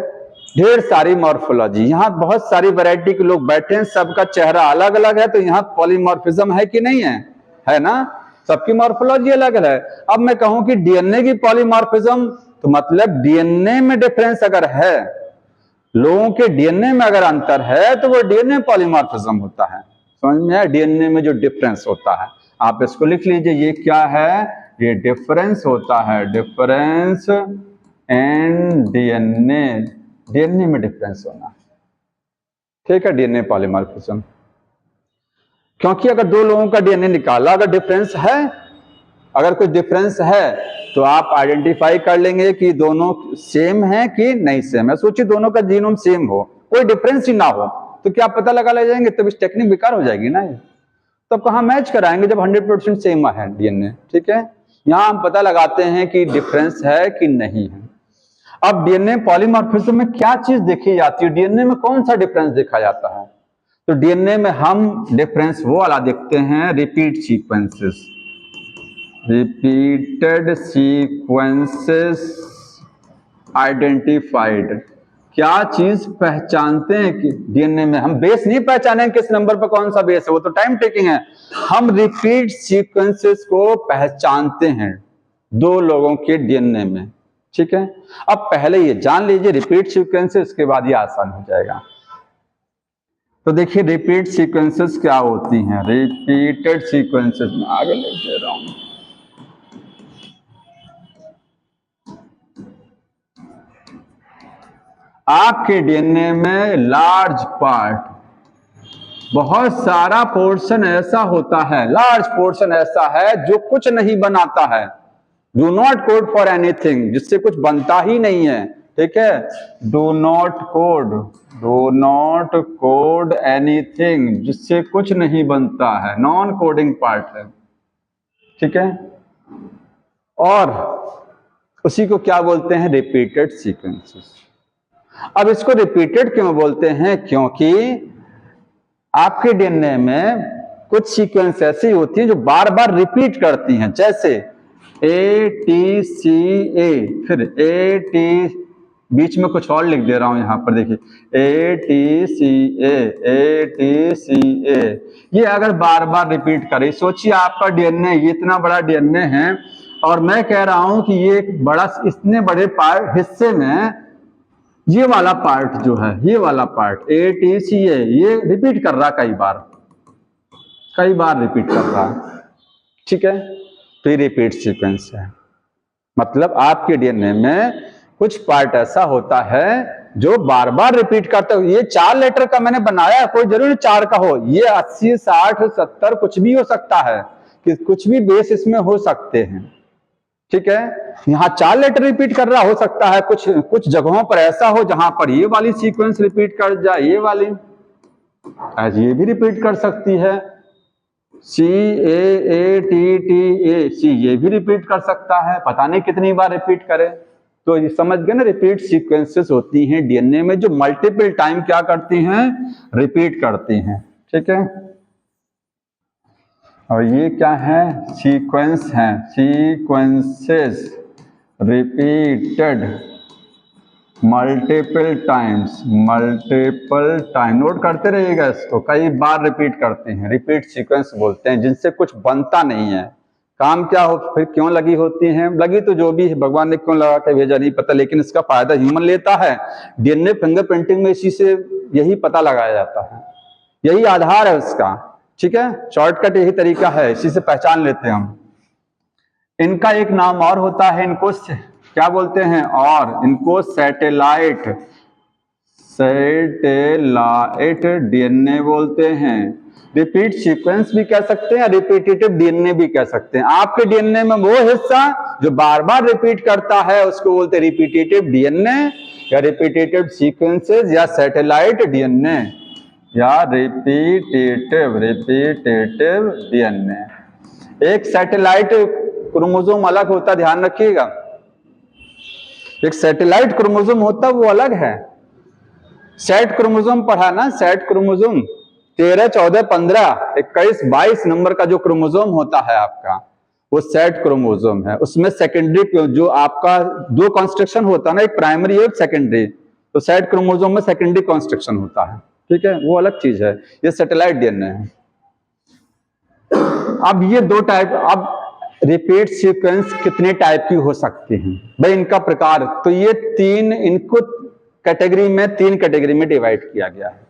ढेर सारी मॉर्फोलॉजी। यहाँ बहुत सारी वैरायटी के लोग बैठे हैं, सबका चेहरा अलग अलग है, तो यहाँ पॉलीमॉर्फिज्म है कि नहीं है? है ना, सबकी मॉर्फोलॉजी अलग अलग है। अब मैं कहूं कि डीएनए की पॉलीमॉर्फिज्म, तो मतलब डीएनए में डिफरेंस अगर है, लोगों के डीएनए में अगर अंतर है तो वो डीएनए पॉलीमॉर्फिज्म होता है। समझ में आया? डीएनए में जो डिफरेंस होता है, आप इसको लिख लीजिए, ये क्या है? ये डिफरेंस होता है, डिफरेंस इन डीएनए, डीएनए में डिफरेंस होना। ठीक है, डीएनए पॉलीमॉर्फिज्म। क्योंकि अगर दो लोगों का डीएनए निकाला, अगर डिफरेंस है, अगर कोई डिफरेंस है तो आप आइडेंटिफाई कर लेंगे कि दोनों सेम है कि नहीं सेम है। सोचिए दोनों का जीनोम सेम हो, कोई डिफरेंस ही ना हो, तो क्या पता लगा ले जाएंगे? तब इस टेक्निक बेकार हो जाएगी ना। तब कहां मैच कराएंगे जब 100% सेम है डीएनए। ठीक है, यहां हम पता लगाते हैं कि डिफरेंस है कि नहीं है। अब डीएनए पॉलीमॉर्फिज्म में क्या चीज देखी जाती है? डीएनए में कौन सा डिफरेंस देखा जाता है? तो डीएनए में हम डिफरेंस वो वाला देखते हैं, repeat sequences, repeated sequences identified. क्या चीज पहचानते हैं कि डीएनए में? हम बेस नहीं पहचाने किस नंबर पर कौन सा बेस है, वो तो टाइम टेकिंग है। हम रिपीट सीक्वेंसेस को पहचानते हैं दो लोगों के डीएनए में। ठीक है, अब पहले ये जान लीजिए रिपीट सीक्वेंसेस, उसके बाद ये आसान हो जाएगा। तो देखिए रिपीट सीक्वेंसेस क्या होती हैं। रिपीटेड सीक्वेंसेस में आगे ले दे रहा हूं। आपके डीएनए में लार्ज पार्ट, बहुत सारा पोर्शन ऐसा होता है, लार्ज पोर्शन ऐसा है जो कुछ नहीं बनाता है, do not code for anything, जिससे कुछ बनता ही नहीं है, ठीक है, डू नॉट कोड एनीथिंग, जिससे कुछ नहीं बनता है, नॉन कोडिंग पार्ट है, ठीक है। और उसी को क्या बोलते हैं, रिपीटेड सीक्वेंसेस। अब इसको रिपीटेड क्यों बोलते हैं, क्योंकि आपके डीएनए में कुछ सीक्वेंस ऐसी होती हैं जो बार बार रिपीट करती हैं, जैसे ATCA, फिर AT, बीच में कुछ और लिख दे रहा हूं यहां पर देखिए, ATCA, ये अगर बार बार रिपीट करे, सोचिए आपका डीएनए, ये इतना बड़ा डीएनए है और मैं कह रहा हूं कि ये एक बड़ा, इतने बड़े पार्ट हिस्से में ये वाला पार्ट जो है, ये वाला पार्ट ATCA, ये रिपीट कर रहा कई बार रिपीट कर रहा है, ठीक है, तो ये रिपीट सीक्वेंस है। मतलब आपके डीएनए में कुछ पार्ट ऐसा होता है जो बार बार रिपीट करता है। ये 4 लेटर का मैंने बनाया, कोई जरूरी 4 का हो, ये 80, 60, 70 कुछ भी हो सकता है, कि कुछ भी बेस इसमें हो सकते हैं, ठीक है। यहाँ 4 लेटर रिपीट कर रहा हो सकता है, कुछ जगहों पर ऐसा हो जहां पर ये वाली सीक्वेंस रिपीट कर जाए, ये वाली, ये भी रिपीट कर सकती है, CAATTA, ये भी रिपीट कर सकता है, पता नहीं कितनी बार रिपीट करे। तो ये समझ गए ना, रिपीट सीक्वेंसेस होती हैं डीएनए में जो मल्टीपल टाइम क्या करती हैं, रिपीट करती हैं, ठीक है। और ये क्या है, सीक्वेंस है, sequences repeated multiple time, note करते रहिएगा इसको, कई बार रिपीट करते हैं, रिपीट सीक्वेंस बोलते हैं, जिनसे कुछ बनता नहीं है। काम क्या हो, फिर क्यों लगी होती हैं, लगी तो जो भी है, भगवान ने क्यों लगा के भेजा नहीं पता, लेकिन इसका फायदा ह्यूमन लेता है। डीएनए फिंगरप्रिंटिंग में इसी से यही पता लगाया जाता है, यही आधार है उसका, ठीक है, शॉर्टकट यही तरीका है, इसी से पहचान लेते हैं हम। इनका एक नाम और होता है, इनको क्या बोलते हैं, और इनको सैटेलाइट डीएनए बोलते हैं। रिपीट सीक्वेंस भी कह सकते हैं, रिपीटेटिव डीएनए भी कह सकते हैं। आपके डीएनए में वो हिस्सा जो बार बार रिपीट करता है उसको बोलते हैं रिपीटेटिव डीएनए, या रिपीटेटिव सीक्वेंसेस, या सैटेलाइट डीएनए, या रिपीटेटिव डीएनए। एक सैटेलाइट क्रोमोसोम अलग होता, ध्यान रखिएगा, एक सैटेलाइट क्रोमोसोम होता वो अलग है। सेट क्रोमोसोम पढ़ा ना, सेट क्रोमोसोम 13, 14, 15, 21, 22 नंबर का जो क्रोमोसोम होता है आपका, वो सेट क्रोमोसोम है। उसमें सेकेंडरी जो आपका 2 कंस्ट्रक्शन होता है ना, एक प्राइमरी एक सेकेंडरी, तो सेट क्रोमोसोम में सेकेंडरी कंस्ट्रक्शन होता है, ठीक है, वो अलग चीज है, ये सैटेलाइट डीएनए है। अब ये 2 टाइप, अब रिपीट सीक्वेंस कितने टाइप की हो सकती हैं भाई, इनका प्रकार, तो ये 3, इनको कैटेगरी में 3 कैटेगरी में डिवाइड किया गया है,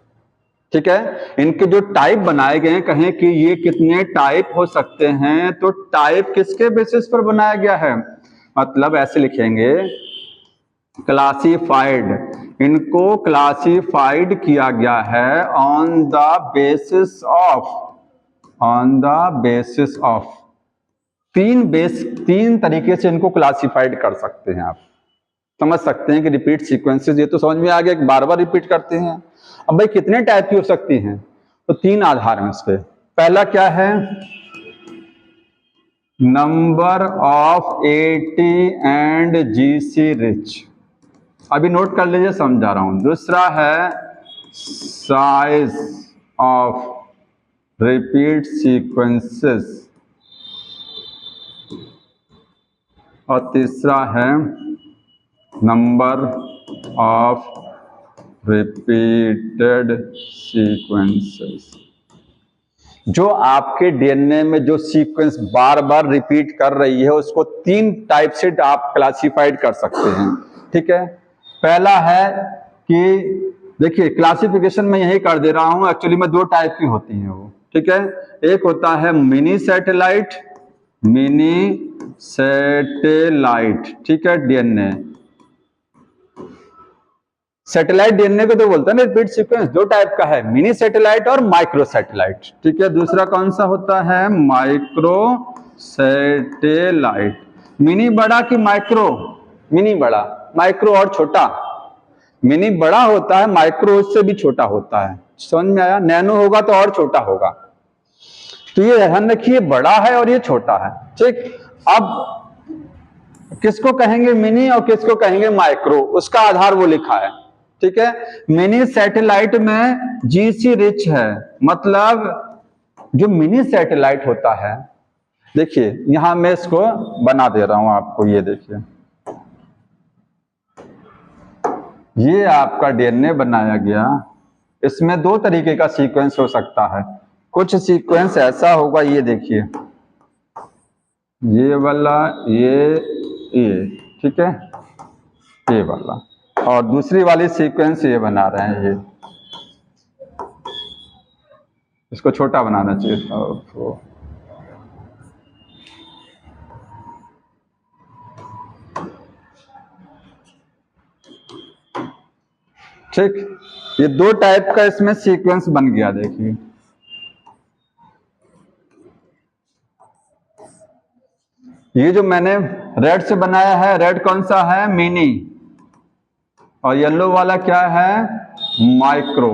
ठीक है। इनके जो टाइप बनाए गए हैं, कहें कि ये कितने टाइप हो सकते हैं, तो टाइप किसके बेसिस पर बनाया गया है, मतलब ऐसे लिखेंगे, क्लासिफाइड, इनको क्लासिफाइड किया गया है ऑन द बेसिस ऑफ 3 तरीके से इनको क्लासिफाइड कर सकते हैं। आप समझ सकते हैं कि रिपीट सीक्वेंसेस, ये तो समझ में आ गया कि बार बार रिपीट करते हैं। अब भाई कितने टाइप की हो सकती हैं, तो 3 आधार हैं इस पे। पहला क्या है, number of AT and GC rich, अभी नोट कर लीजिए, समझा रहा हूं। दूसरा है साइज ऑफ रिपीट सीक्वेंसेस, और तीसरा है नंबर ऑफ रिपीटेड सीक्वेंसेस। जो आपके डीएनए में जो सीक्वेंस बार बार रिपीट कर रही है, उसको 3 टाइप से आप क्लासिफाइड कर सकते हैं, ठीक है। पहला है कि देखिए, क्लासिफिकेशन में यही कर दे रहा हूं, एक्चुअली में 2 टाइप की होती हैं वो, ठीक है। एक होता है मिनी सैटेलाइट, ठीक है, डीएनए। सैटेलाइट डीएनए को तो बोलते हैं ना रिपीट सीक्वेंस। दो टाइप का है, मिनी सैटेलाइट और माइक्रो सैटेलाइट। ठीक है, दूसरा कौन सा होता है? Micro satellite. मिनी बड़ा कि माइक्रो? मिनी बड़ा, माइक्रो और छोटा। मिनी बड़ा होता है, माइक्रो उससे भी छोटा होता है। समझ में आया? नैनो होगा तो और छोटा होगा। तो ये ध्यान रखिए, बड़ा है और ये छोटा है। ठीक, अब किसको कहेंगे मिनी और किसको कहेंगे माइक्रो, उसका आधार वो लिखा है। ठीक है, मिनी सैटेलाइट में जीसी रिच है, मतलब जो मिनी सैटेलाइट होता है, देखिए यहां मैं इसको बना दे रहा हूं आपको, ये देखिए, ये आपका डीएनए बनाया गया। इसमें दो तरीके का सीक्वेंस हो सकता है। कुछ सीक्वेंस ऐसा होगा, ये देखिए, ये वाला, ये ठीक है, ये वाला, और दूसरी वाली सीक्वेंस ये बना रहे हैं, ये इसको छोटा बनाना चाहिए था। ठीक, ये दो टाइप का इसमें सीक्वेंस बन गया। देखिए ये जो मैंने रेड से बनाया है, रेड कौन सा है? मिनी, और येलो वाला क्या है? माइक्रो।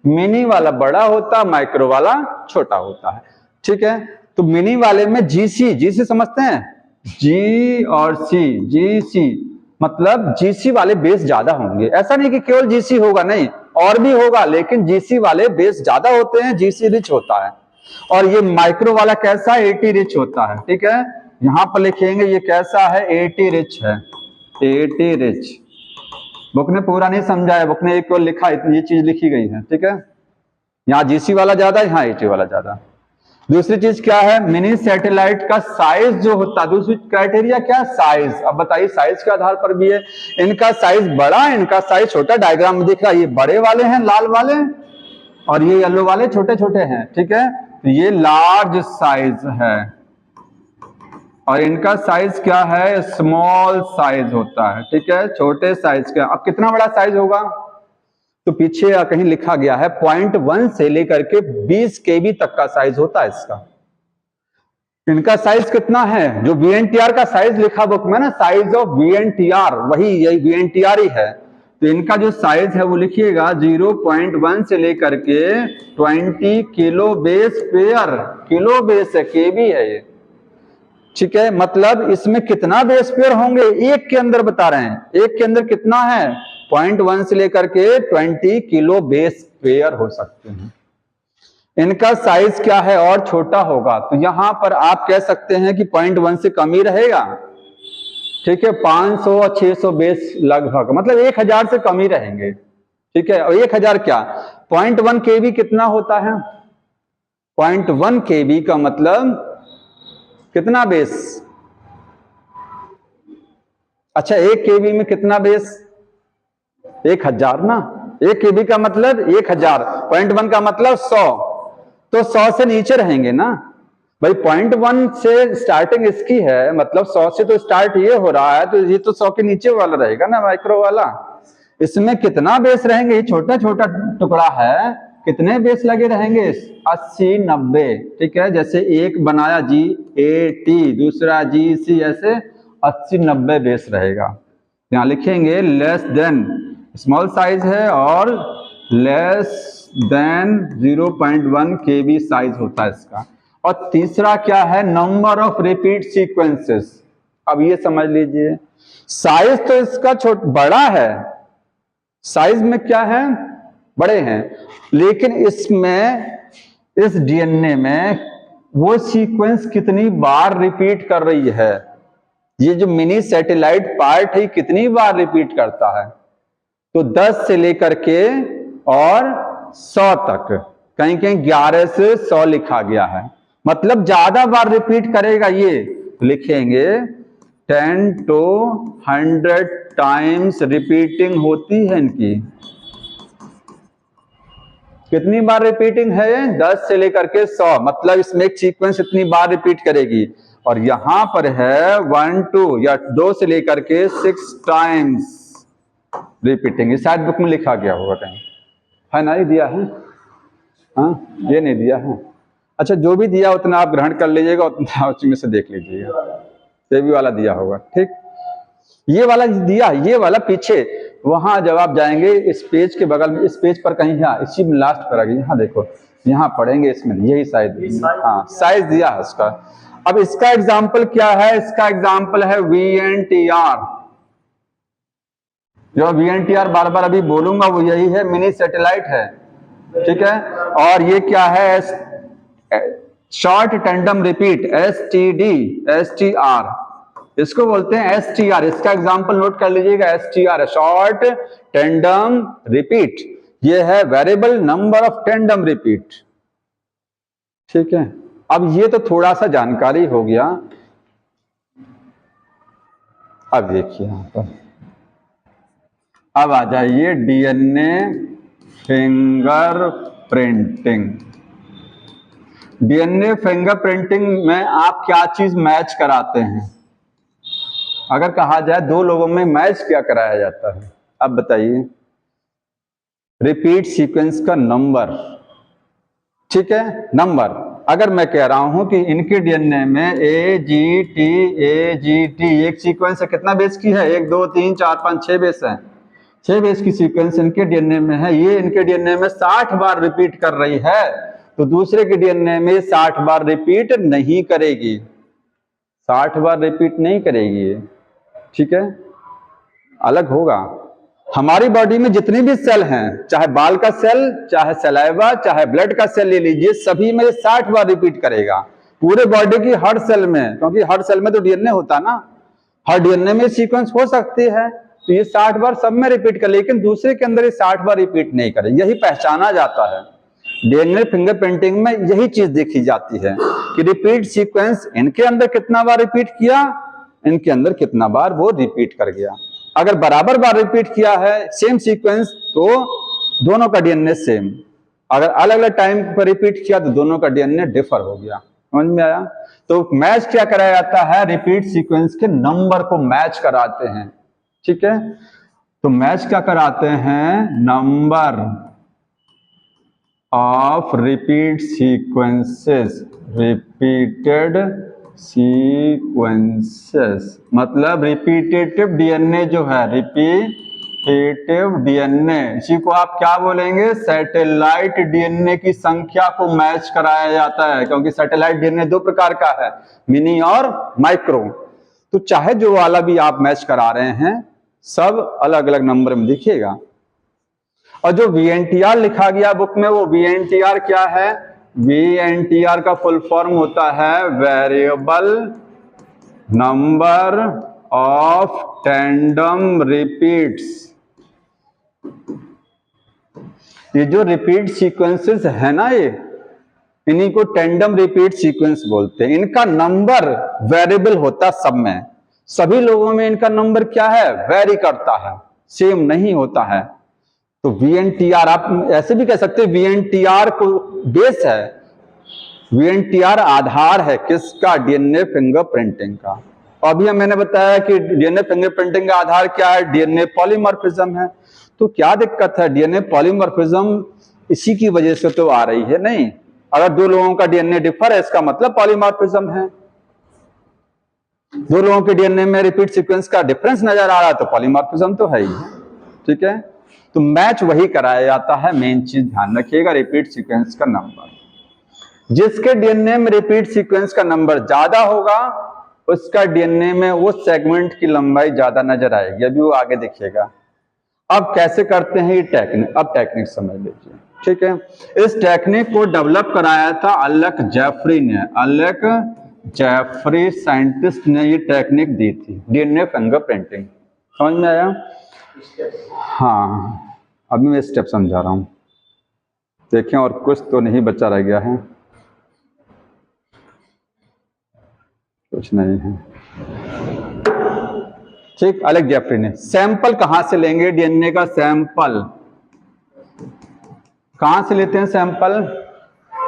मिनी वाला बड़ा होता, माइक्रो वाला छोटा होता है। ठीक है, तो मिनी वाले में जीसी, जीसी समझते हैं? जी और सी, जीसी मतलब जीसी वाले बेस ज्यादा होंगे। ऐसा नहीं कि केवल जीसी होगा, नहीं, और भी होगा, लेकिन जीसी वाले बेस ज्यादा होते हैं, जीसी रिच होता है। और ये माइक्रो वाला कैसा? एटी रिच होता है। ठीक है, यहां पर लिखेंगे ये कैसा है? एटी रिच है, एटी रिच। बुक ने पूरा नहीं समझा है, बुक ने एक और लिखा, इतनी ये चीज लिखी गई है। ठीक है, यहाँ जीसी वाला ज्यादा, यहाँ एटी वाला ज्यादा। दूसरी चीज क्या है? मिनी सैटेलाइट का साइज जो होता है, दूसरी क्राइटेरिया क्या? साइज। अब बताइए, साइज के आधार पर भी है। इनका साइज बड़ा, इनका साइज छोटा। डायग्राम में दिख रहा है, ये बड़े वाले हैं लाल वाले, और ये येलो वाले छोटे छोटे हैं। ठीक है, तो ये लार्ज साइज है, और इनका साइज क्या है? स्मॉल साइज होता है। ठीक है, छोटे साइज का। अब कितना बड़ा साइज होगा? तो पीछे कहीं लिखा गया है 0.1 से लेकर के 20 केबी तक का साइज होता है इसका। इनका साइज कितना है? जो वीएनटीआर का साइज लिखा बुक में ना, साइज ऑफ वीएनटीआर, वही यही वीएनटीआर ही है। तो इनका जो साइज है वो लिखिएगा 0.1 से लेकर के 20 kilo base pair. Kilo base है, केबी है ये। ठीक है, मतलब इसमें कितना बेस पेयर होंगे? एक के अंदर बता रहे हैं, एक के अंदर कितना है? 0.1 से लेकर के 20 किलो बेस पेयर हो सकते हैं। इनका साइज क्या है? और छोटा होगा। तो यहां पर आप कह सकते हैं कि 0.1 से कम ही रहेगा। ठीक है, 500 और 600 बेस लगभग, मतलब 1000 से कम ही रहेंगे। ठीक है, और 1000 क्या? 0.1 केबी कितना होता है? 0.1 केबी का मतलब कितना बेस? अच्छा, 1 केबी में कितना बेस? 1000 ना। 1 केबी का मतलब 1000, 0.1 का मतलब 100, तो 100 से नीचे रहेंगे ना भाई। 0.1 से स्टार्टिंग इसकी है, मतलब 100 से तो स्टार्ट ये हो रहा है, तो ये तो 100 के नीचे वाला रहेगा ना, माइक्रो वाला। इसमें कितना बेस रहेंगे? ये छोटा छोटा टुकड़ा है, कितने बेस लगे रहेंगे? 80 90। ठीक है, जैसे एक बनाया GAT, दूसरा GC, ऐसे 80 90 बेस रहेगा। यहां लिखेंगे लेस देन, स्मॉल साइज है, और लेस देन 0.1 केबी साइज होता है इसका। और तीसरा क्या है? Number of repeat sequences. अब ये समझ लीजिए, साइज तो इसका बड़ा है, साइज में क्या है? बड़े हैं, लेकिन इसमें, इस डीएनए में वो सीक्वेंस कितनी बार रिपीट कर रही है? ये जो मिनी सैटेलाइट पार्ट है कितनी बार रिपीट करता है? तो 10 से लेकर के और 100 तक, कहीं कहीं 11 से 100 लिखा गया है, मतलब ज्यादा बार रिपीट करेगा। ये लिखेंगे 10 to 100 टाइम्स रिपीटिंग होती है इनकी। कितनी बार रिपीटिंग है? 10 से लेकर के 100, मतलब इसमें एक सीक्वेंस इतनी बार रिपीट करेगी। और यहां पर है 1 2 या 2 से लेकर के 6 टाइम्स रिपीटिंग, शायद बुक में लिखा गया होगा कहीं, है ना? ये दिया है, हाँ ये नहीं दिया है। अच्छा जो भी दिया उतना आप ग्रहण कर लीजिएगा, उतना उसमें से देख लीजिएगा, ये भी वाला दिया होगा। ठीक, ये वाला दिया, ये वाला पीछे वहां जब आप जाएंगे इस पेज के बगल में, इस पेज पर कहीं, यहाँ इसी में लास्ट पर आ गई, यहाँ देखो, यहाँ पढ़ेंगे इसमें, यही साइज, हाँ साइज दिया है इसका। अब इसका एग्जाम्पल क्या है? इसका एग्जाम्पल है VNTR। जो VNTR बार बार अभी बोलूंगा वो यही है, मिनी सैटेलाइट है, ठीक है। और ये क्या है? शॉर्ट टैंडम रिपीट, STR, इसको बोलते हैं STR। इसका एग्जांपल नोट कर लीजिएगा, STR शॉर्ट टैंडम रिपीट, ये है variable number of tandem repeat, ठीक है। अब ये तो थोड़ा सा जानकारी हो गया। अब देखिए यहां पर, अब आ जाइए DNA finger printing. DNA fingerprinting में आप क्या चीज मैच कराते हैं? अगर कहा जाए दो लोगों में मैच क्या कराया जाता है, अब बताइए? रिपीट सीक्वेंस का नंबर, ठीक है, नंबर। अगर मैं कह रहा हूं कि इनके DNA में AGT एक सीक्वेंस है, कितना बेस की है? 1 2 3 4 5 6 बेस है, 6 बेस की सीक्वेंस इनके DNA में है। ये इनके DNA में 60 बार रिपीट कर रही है, तो दूसरे के DNA में 60 बार रिपीट नहीं करेगी, 60 बार रिपीट नहीं करेगी, ठीक है, अलग होगा। हमारी बॉडी में जितने भी सेल हैं, चाहे बाल का सेल, चाहे सलाइवा, चाहे ब्लड का सेल ले लीजिए, सभी में 60 बार रिपीट करेगा, पूरे बॉडी की हर सेल में, क्योंकि हर सेल में तो DNA होता ना, हर DNA में सीक्वेंस हो सकती है, तो ये 60 बार सब में रिपीट कर, लेकिन दूसरे के अंदर ये 60 बार रिपीट नहीं करे। यही पहचाना जाता है DNA फिंगरप्रिंटिंग में, यही चीज देखी जाती है कि रिपीट सीक्वेंस इनके अंदर कितना बार रिपीट किया, इनके अंदर कितना बार वो रिपीट कर गया। अगर बराबर बार रिपीट किया है सेम सीक्वेंस, तो दोनों का DNA सेम। अगर अलग अलग टाइम पर रिपीट किया तो दोनों का DNA डिफर हो गया। समझ में आया? तो मैच क्या कराया जाता है? रिपीट सीक्वेंस के नंबर को मैच कराते हैं, ठीक है। तो मैच क्या कराते हैं? Number of repeat sequences, repeated sequences मतलब रिपीटेटिव DNA जो है, रिपीटेटिव DNA, इसी को आप क्या बोलेंगे? सैटेलाइट DNA की संख्या को मैच कराया जाता है, क्योंकि सैटेलाइट DNA 2 प्रकार का है, मिनी और माइक्रो। तो चाहे जो वाला भी आप मैच करा रहे हैं, सब अलग अलग नंबर में दिखेगा। और जो VNTR लिखा गया बुक में, वो VNTR क्या है? VNTR का फुल फॉर्म होता है variable number of tandem repeats. ये जो रिपीट सीक्वेंसेस है ना, ये इन्हीं को टैंडम रिपीट सीक्वेंस बोलते हैं। इनका नंबर वेरिएबल होता सब में, सभी लोगों में इनका नंबर क्या है? वेरी करता है, सेम नहीं होता है। तो VNTR आप ऐसे भी कह सकते हैं, VNTR को बेस है, VNTR आधार है किसका? DNA फिंगरप्रिंटिंग का। अभी मैंने बताया कि DNA फिंगरप्रिंटिंग का आधार क्या है? DNA पॉलीमॉर्फिज्म है। तो क्या दिक्कत है? DNA पॉलीमॉर्फिज्म इसी की वजह से तो आ रही है। नहीं, अगर दो लोगों का DNA डिफर है, इसका मतलब पॉलीमॉर्फिज्म है। दो लोगों के DNA में रिपीट सीक्वेंस का डिफरेंस नजर आ रहा है, तो पॉलीमॉर्फिज्म तो है ही, ठीक है। तो मैच वही कराया जाता है। मेन चीज ध्यान रखिएगा, रिपीट सीक्वेंस का नंबर। जिसके DNA में रिपीट सीक्वेंस का नंबर ज्यादा होगा, उसका DNA में वो सेगमेंट की लंबाई ज्यादा नजर आएगी। अभी वो आगे दिखेगा। अब कैसे करते हैं ये टेक्निक? अब टेक्निक समझ लीजिए, ठीक है। इस टेक्निक को डेवलप कराया था अलेक जेफरी ने। अलेक जेफरी साइंटिस्ट ने ये टेक्निक दी थी, DNA फिंगरप्रिंटिंग। समझ में आया? हाँ, अभी मैं स्टेप समझा रहा हूं, देखें और कुछ तो नहीं बचा रह गया है। कुछ नहीं है, ठीक। अलेक जेफरी ने सैंपल कहां से लेंगे? DNA का सैंपल कहां से लेते हैं? सैंपल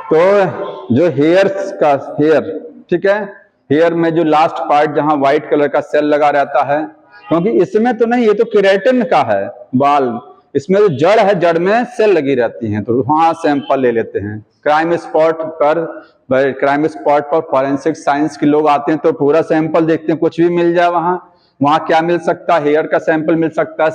तो जो हेयर्स का हेयर, ठीक है, हेयर में जो लास्ट पार्ट जहां व्हाइट कलर का सेल लगा रहता है, क्योंकि इसमें तो नहीं, ये तो केराटिन का है बाल, इसमें तो जड़ है, जड़ में सेल लगी रहती हैं, तो वहां सैंपल ले लेते हैं। क्राइम स्पॉट पर फॉरेंसिक साइंस के लोग आते हैं तो पूरा सैंपल देखते हैं, कुछ भी मिल जाए वहां। वहां क्या मिल सकता है? हेयर का सैंपल मिल सकता है,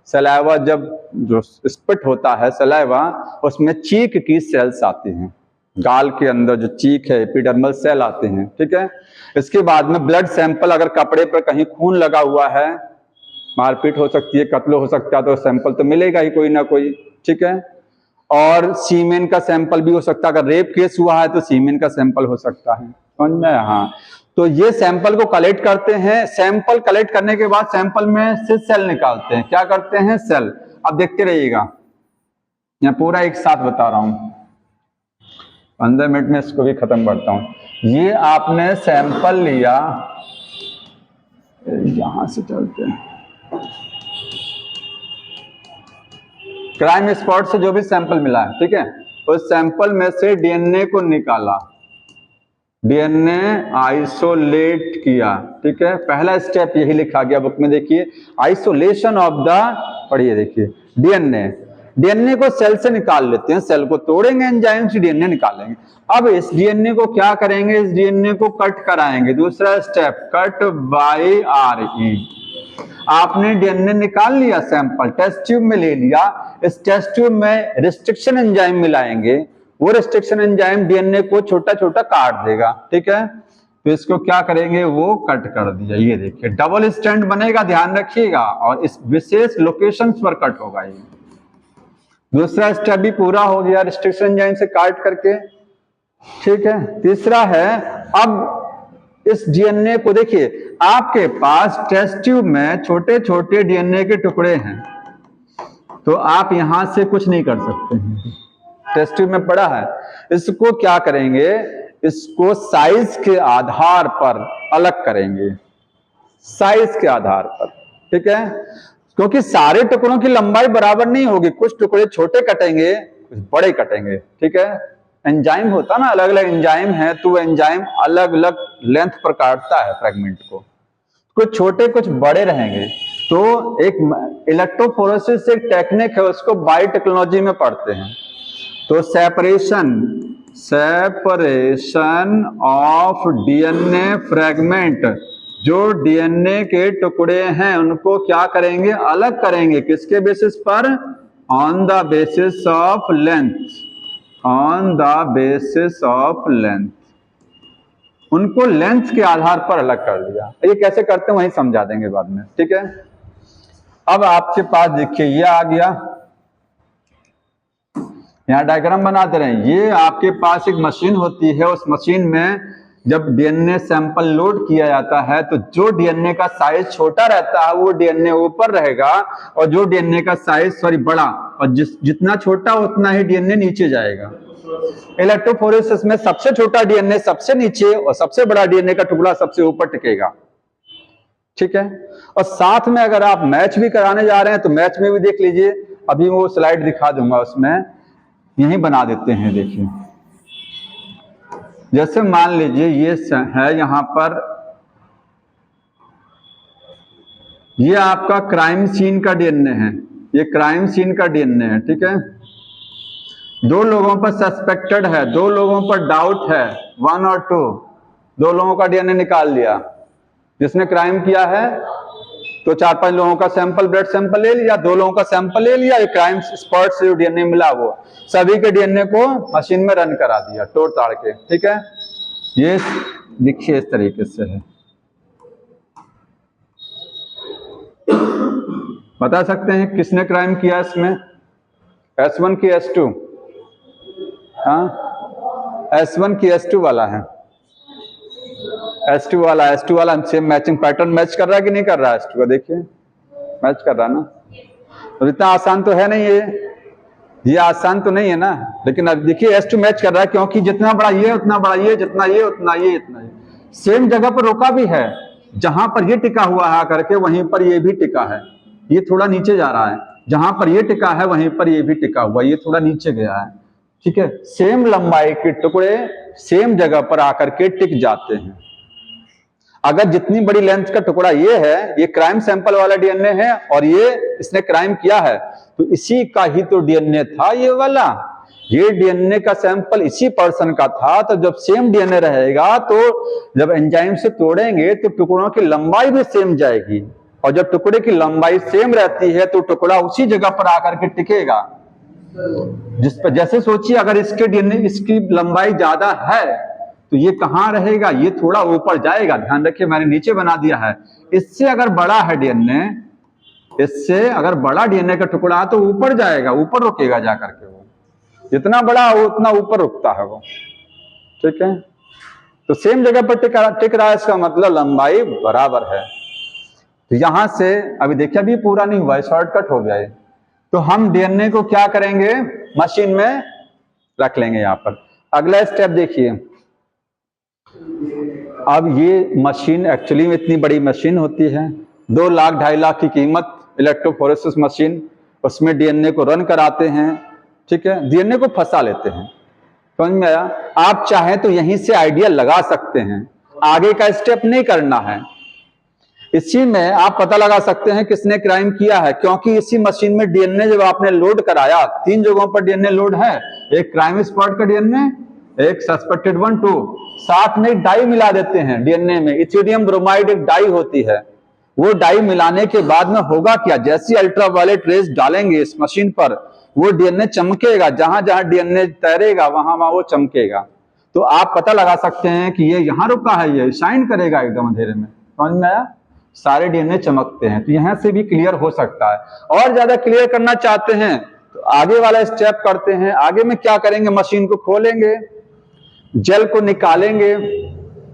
सलाइवा जब जो स्पिट होता है सलाइवा, उसमें चीक की सेल्स आती हैं, गाल के अंदर जो चीक है एपिडर्मल सेल आते हैं, ठीक है। इसके बाद में ब्लड सैंपल, अगर कपड़े पर कहीं खून लगा हुआ है, मारपीट हो सकती है, कत्ल हो सकता है, तो सैंपल तो मिलेगा ही कोई ना कोई, ठीक है। और सीमेन का सैंपल भी हो सकता है, अगर रेप केस हुआ है तो सीमेन का सैंपल हो सकता है, समझ में? हाँ, तो ये सैंपल को कलेक्ट करते हैं। सैंपल कलेक्ट करने के बाद सैंपल में से सेल निकालते हैं। क्या करते हैं? सेल। अब देखते रहिएगा, मैं पूरा एक साथ बता रहा हूं, 15 मिनट में इसको भी खत्म करता हूं। ये आपने सैंपल लिया, यहां से चलते हैं, क्राइम स्पॉट से जो भी सैंपल मिला है, ठीक है, उस सैंपल में से डीएनए को निकाला, डीएनए आइसोलेट किया, ठीक है। पहला स्टेप यही लिखा गया बुक में, देखिए, आइसोलेशन ऑफ द, पढ़िए, देखिए, डीएनए को सेल से निकाल लेते हैं, सेल को तोड़ेंगे, एंजाइम से डीएनए निकालेंगे। अब इस डीएनए को क्या करेंगे? इस डीएनए को कट कराएंगे। दूसरा स्टेप, कट बाय आरई। आपने डीएनए निकाल लिया, सैंपल टेस्ट ट्यूब में ले लिया, इस टेस्ट ट्यूब में रिस्ट्रिक्शन एंजाइम मिलाएंगे, वो रिस्ट्रिक्शन एंजाइम डीएनए को छोटा छोटा काट देगा, ठीक है। तो इसको क्या करेंगे? वो कट कर दिया, ये देखिए डबल स्ट्रैंड बनेगा, ध्यान रखिएगा, और इस विशेष लोकेशंस पर कट होगा ये। दूसरा स्टेप भी पूरा हो गया रिस्ट्रिक्शन एंजाइम से काट करके, ठीक है। तीसरा है, अब इस डीएनए को देखिए, आपके पास टेस्ट ट्यूब में छोटे छोटे डीएनए के टुकड़े हैं, तो आप यहां से कुछ नहीं कर सकते हैं, टेस्ट ट्यूब में पड़ा है। इसको क्या करेंगे? इसको साइज के आधार पर अलग करेंगे, साइज के आधार पर, ठीक है, क्योंकि सारे टुकड़ों की लंबाई बराबर नहीं होगी, कुछ टुकड़े छोटे कटेंगे, कुछ बड़े कटेंगे, ठीक है। एंजाइम होता ना, अलग अलग एंजाइम है, तो एंजाइम अलग अलग लेंथ पर काटता है फ्रेगमेंट को, कुछ छोटे कुछ बड़े रहेंगे। तो एक इलेक्ट्रोफोरेसिस एक टेक्निक है, उसको बायोटेक्नोलॉजी में पढ़ते हैं। तो सेपरेशन ऑफ डीएनए फ्रेगमेंट, जो डीएनए के टुकड़े हैं उनको क्या करेंगे? अलग करेंगे। किसके बेसिस पर? On the basis of length, on the basis of length, उनको लेंथ के आधार पर अलग कर दिया। ये कैसे करते हैं वही समझा देंगे बाद में, ठीक है। अब आपके पास देखिए ये आ गया, यहां डायग्राम बनाते रहे। ये आपके पास एक मशीन होती है, उस मशीन में जब डीएनए सैंपल लोड किया जाता है तो जो डीएनए का साइज छोटा रहता है वो डीएनए ऊपर रहेगा, और जो डीएनए का साइज बड़ा, और जितना छोटा उतना ही डीएनए नीचे जाएगा। इलेक्ट्रोफोरेसिस में सबसे छोटा डीएनए सबसे नीचे और सबसे बड़ा डीएनए का टुकड़ा सबसे ऊपर टिकेगा, ठीक है। और साथ में अगर आप मैच भी कराने जा रहे हैं तो मैच में भी देख लीजिए, अभी वो स्लाइड दिखा दूंगा, उसमें यही बना देते हैं। देखिए, जैसे मान लीजिए ये है, यहां पर ये आपका क्राइम सीन का डीएनए है, ये क्राइम सीन का डीएनए है, ठीक है। दो लोगों पर सस्पेक्टेड है, दो लोगों पर डाउट है, 1 और 2, दो लोगों का डीएनए निकाल लिया। जिसने क्राइम किया है तो 4-5 लोगों का सैंपल, ब्लड सैंपल ले लिया, 2 लोगों का सैंपल ले लिया, क्राइम स्पॉट से जो डीएनए मिला वो सभी के डीएनए को मशीन में रन करा दिया तोड़ ताड़ के, ठीक है। ये देखिए इस तरीके से है, बता सकते हैं किसने क्राइम किया इसमें? S1 की S2, हाँ S1 की S2 वाला है, S2 वाला सेम मैचिंग पैटर्न मैच कर रहा है कि नहीं कर रहा है? S2 का देखिए मैच कर रहा है ना। तो इतना आसान तो है नहीं ये आसान तो नहीं है ना, लेकिन अब देखिए S2 मैच कर रहा है, क्योंकि जितना बड़ा ये उतना बड़ा ये, जितना ये उतना ये, इतना ये, सेम जगह पर रोका भी है, जहां पर ये टिका हुआ है करके वहीं पर ये भी टिका है, ये थोड़ा नीचे जा रहा है, जहां पर ये टिका है वहीं पर ये भी टिका हुआ, ये थोड़ा नीचे गया है, ठीक है। सेम लंबाई के टुकड़े सेम जगह पर आकर के टिक जाते हैं। अगर जितनी बड़ी लेंथ का टुकड़ा ये है, ये क्राइम सैंपल वाला डीएनए है और ये इसने क्राइम किया है, तो इसी का ही तो डीएनए था ये वाला। ये डीएनए का सैंपल इसी पर्सन का था, तो जब सेम डीएनए रहेगा तो जब एंजाइम से तोड़ेंगे तो टुकड़ों की लंबाई भी सेम जाएगी, और जब टुकड़े की लंबाई सेम रहती है तो टुकड़ा उसी जगह पर आकर के टिकेगा। जिस पर जैसे सोचिए, अगर इसके डीएनए इसकी लंबाई ज्यादा है तो ये कहां रहेगा, ये थोड़ा ऊपर जाएगा। ध्यान रखिए मैंने नीचे बना दिया है। इससे अगर बड़ा है डीएनए, इससे अगर बड़ा डीएनए का टुकड़ा है तो ऊपर जाएगा, ऊपर रुकेगा जाकर के। वो जितना बड़ा हो उतना ऊपर रुकता है वो, ठीक है। तो सेम जगह पर टिक रहा है, इसका मतलब लंबाई बराबर है। तो यहां से अभी देखिए, अभी पूरा नहीं हुआ है, शॉर्टकट हो गया है। तो हम डीएनए को क्या करेंगे, मशीन में रख लेंगे यहां पर। अगला स्टेप देखिए, अब ये मशीन एक्चुअली में इतनी बड़ी मशीन होती है, 2 लाख 2.5 लाख की कीमत इलेक्ट्रोफोरेसिस मशीन। उसमें डीएनए को रन कराते हैं, ठीक है, डीएनए को फंसा लेते हैं। समझ में आया? आप चाहें तो यहीं से आइडिया लगा सकते हैं, आगे का स्टेप नहीं करना है। इसी में आप पता लगा सकते हैं किसने क्राइम किया है, क्योंकि इसी मशीन में डीएनए जब आपने लोड कराया, 3 जगहों पर डीएनए लोड है, एक क्राइम स्पॉट का डीएनए, एक सस्पेक्टेड 1, 2, साथ में डाई मिला देते हैं डीएनए में। इथियोनियम ब्रोमाइड एक डाई होती है, वो डाई मिलाने के बाद में होगा क्या, जैसी अल्ट्रावायलेट रेज डालेंगे इस मशीन पर, वो डीएनए चमकेगा, जहां जहां डीएनए तैरेगा वहां वहां वो चमकेगा। तो आप पता लगा सकते हैं कि ये यहां रुका है, ये शाइन करेगा एकदम अंधेरे में। समझ में आया? सारे डीएनए चमकते हैं। तो यहां से भी क्लियर हो सकता है। और ज्यादा क्लियर करना चाहते हैं तो आगे वाला स्टेप करते हैं। आगे में क्या करेंगे, मशीन को खोलेंगे, जेल को निकालेंगे,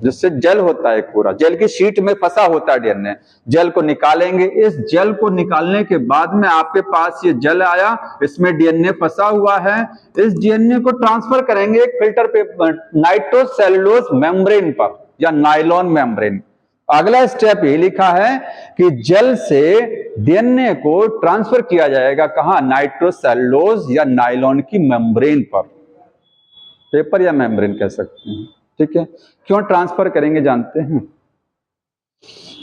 जिससे जेल होता है पूरा, जेल की शीट में फंसा होता है डीएनए, जेल को निकालेंगे। इस जेल को निकालने के बाद में आपके पास ये जेल आया, इसमें डीएनए फंसा हुआ है। इस डीएनए को ट्रांसफर करेंगे एक फिल्टर पेपर, नाइट्रोसेलुलोज मेम्ब्रेन पर या नायलॉन मेम्ब्रेन। अगला स्टेप ये लिखा है कि जेल से डीएनए को ट्रांसफर किया जाएगा कहां, नाइट्रोसेलुलोज या नायलॉन की मेम्ब्रेन पर, पेपर या मेम्ब्रेन कह सकते हैं, ठीक है। क्यों ट्रांसफर करेंगे जानते हैं,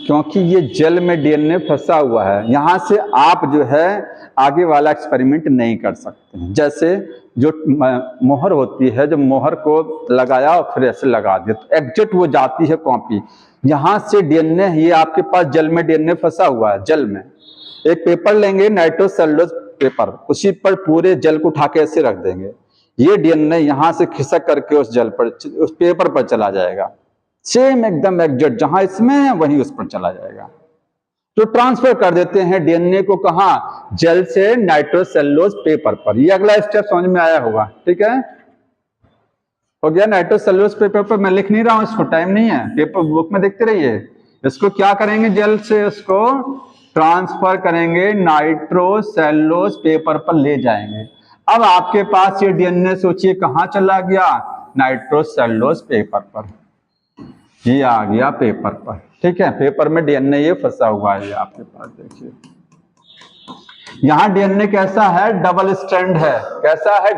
क्योंकि ये जेल में डीएनए फंसा हुआ है, यहां से आप जो है आगे वाला एक्सपेरिमेंट नहीं कर सकते हैं। जैसे जो मोहर होती है, जो मोहर को लगाया और फिर ऐसे लगा दिया तो एग्जैक्ट वो जाती है कॉपी। यहां से डीएनए, ये आपके पास जेल में डीएनए फंसा हुआ है, जेल में एक पेपर लेंगे नाइट्रोसेलुलोज पेपर, उसी पर पूरे जेल को उठा के ऐसे रख देंगे, ये डीएनए यहां से खिसक करके उस जेल पर, उस पेपर पर चला जाएगा, सेम एकदम एग्जैक्ट जहां इसमें है वहीं उस पर चला जाएगा। तो ट्रांसफर कर देते हैं डीएनए को कहां, जेल से नाइट्रोसेलुलोज पेपर पर। ये अगला स्टेप समझ में आया होगा, ठीक है, हो गया। नाइट्रोसेलुलोज पेपर पर मैं लिख नहीं रहा हूं, इसको टाइम नहीं है, पेपर बुक में देखते रहिए। इसको क्या करेंगे, जेल से इसको ट्रांसफर करेंगे, नाइट्रोसेलुलोज पेपर पर ले जाएंगे। अब आपके पास ये डीएनए सोचिए कहां चला गया, नाइट्रोसेलुलोज पेपर पर, ये आ गया पेपर पर, ठीक है। पेपर में डीएनए ये फंसा हुआ है, आपके पास देखिए। यहां डीएनए कैसा है, डबल स्ट्रैंड है, कैसा है,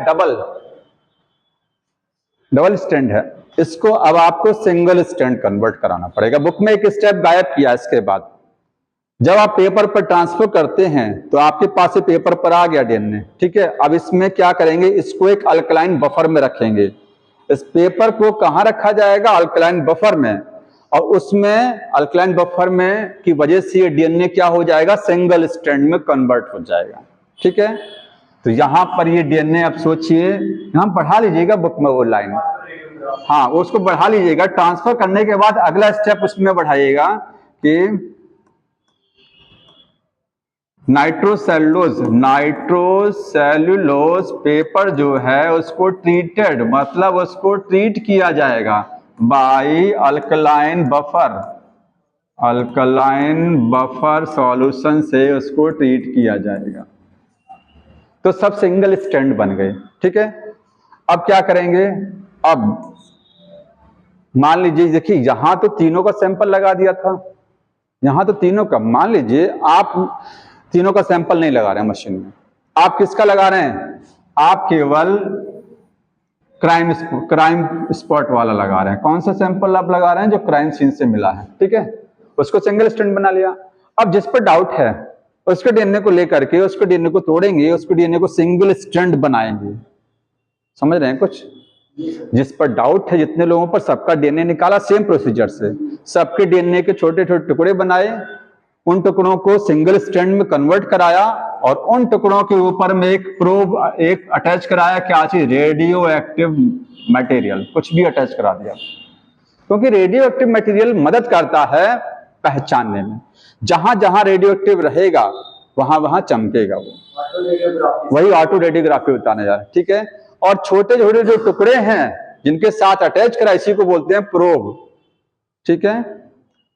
डबल स्ट्रैंड है। इसको अब आपको सिंगल स्ट्रैंड कन्वर्ट कराना पड़ेगा। बुक में एक स्टेप गायब किया। इसके बाद जब आप पेपर पर ट्रांसफर करते हैं तो आपके पास ये पेपर पर आ गया डीएनए, ठीक है। अब इसमें क्या करेंगे, इसको एक अल्कलाइन बफर में रखेंगे। इस पेपर को कहां रखा जाएगा, अल्कलाइन बफर में, और उसमें अल्कलाइन बफर में की वजह से ये डीएनए क्या हो जाएगा, सिंगल स्ट्रैंड में कन्वर्ट हो जाएगा, ठीक है। तो यहां पर ये डीएनए, अब सोचिए, यहां बढ़ा लीजिएगा बुक में वो लाइन, हाँ उसको बढ़ा लीजिएगा। ट्रांसफर करने के बाद अगला स्टेप उसमें बढ़ाइएगा कि नाइट्रोसेलुलोज पेपर जो है उसको ट्रीटेड, मतलब उसको ट्रीट किया जाएगा बाय अल्कलाइन बफर सॉल्यूशन से उसको ट्रीट किया जाएगा। तो सब सिंगल स्ट्रैंड बन गए, ठीक है। अब क्या करेंगे, अब मान लीजिए, देखिए यहां तो तीनों का सैंपल लगा दिया था, यहां तो तीनों का, मान लीजिए आप तीनों का सैंपल नहीं लगा रहे हैं मशीन में, आप किसका लगा रहे हैं, आप केवल क्राइम स्पॉट वाला लगा रहे हैं। कौन सा सैंपल आप लगा रहे हैं? जो क्राइम सीन से मिला है, ठीक है, उसको सिंगल स्ट्रैंड बना लिया। अब जिस पर डाउट है उसके डीएनए को लेकर के उसके डीएनए को तोड़ेंगे, उसके डीएनए को सिंगल स्ट्रैंड बनाएंगे। समझ रहे हैं कुछ? जिस पर डाउट है, जितने लोगों पर सबका डीएनए निकाला सेम प्रोसीजर से, सबके डीएनए के छोटे छोटे टुकड़े बनाए, उन टुकड़ों को सिंगल स्ट्रैंड में कन्वर्ट कराया और उन टुकड़ों के ऊपर में एक प्रोब एक अटैच कराया। क्या चीज? रेडियो एक्टिव मटेरियल, कुछ भी अटैच करा दिया, क्योंकि रेडियो एक्टिव मटेरियल मदद करता है पहचानने में। जहां जहां रेडियो एक्टिव रहेगा वहां वहां चमकेगा वो, वही ऑटो रेडियोग्राफी बताने जा रहे हैं, ठीक है। और छोटे छोटे जो टुकड़े हैं जिनके साथ अटैच करा, इसी को बोलते हैं प्रोब, ठीक है।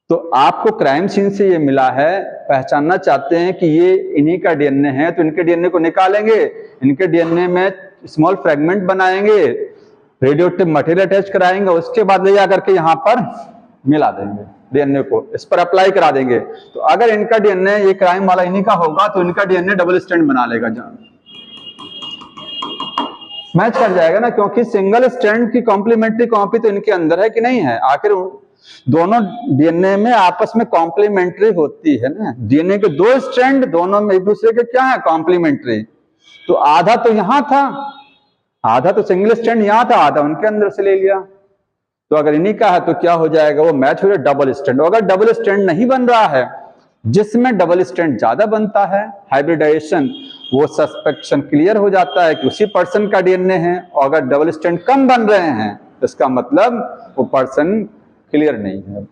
तो आपको क्राइम सीन से ये मिला है, पहचानना चाहते हैं कि ये इन्हीं का डीएनए है, तो इनके डीएनए को निकालेंगे, इनके डीएनए में स्मॉल फ्रेगमेंट बनाएंगे, रेडियो एक्टिव मटेरियल अटैच कराएंगे, उसके बाद ले जाकर के यहाँ पर मिला देंगे डीएनए को, इस पर अप्लाई करा देंगे। तो अगर इनका डीएनए ये क्राइम वाला इन्हीं का होगा तो इनका डीएनए डबल स्ट्रैंड बना लेगा, मैच कर जाएगा ना, क्योंकि सिंगल स्ट्रैंड की कॉम्प्लीमेंट्री कॉपी तो इनके अंदर है कि नहीं है। आखिर दोनों डीएनए में आपस में कॉम्प्लीमेंट्री होती है ना, डीएनए के दो स्ट्रैंड दोनों में एक दूसरे के क्या है? कॉम्प्लीमेंट्री। तो आधा तो यहां था, आधा तो सिंगल स्ट्रैंड यहां था, आधा उनके अंदर से ले लिया। तो अगर इन्हीं का है तो क्या हो जाएगा? वो मैच हो जाएगा डबल स्ट्रैंड। अगर डबल स्ट्रैंड नहीं बन रहा है, जिसमें डबल स्ट्रैंड ज्यादा बनता है, हाइब्रिडाइजेशन, वो सस्पेक्शन क्लियर हो जाता है कि उसी पर्सन का डीएनए है। और अगर डबल स्ट्रैंड कम बन रहे हैं तो इसका मतलब वो पर्सन क्लियर नहीं है,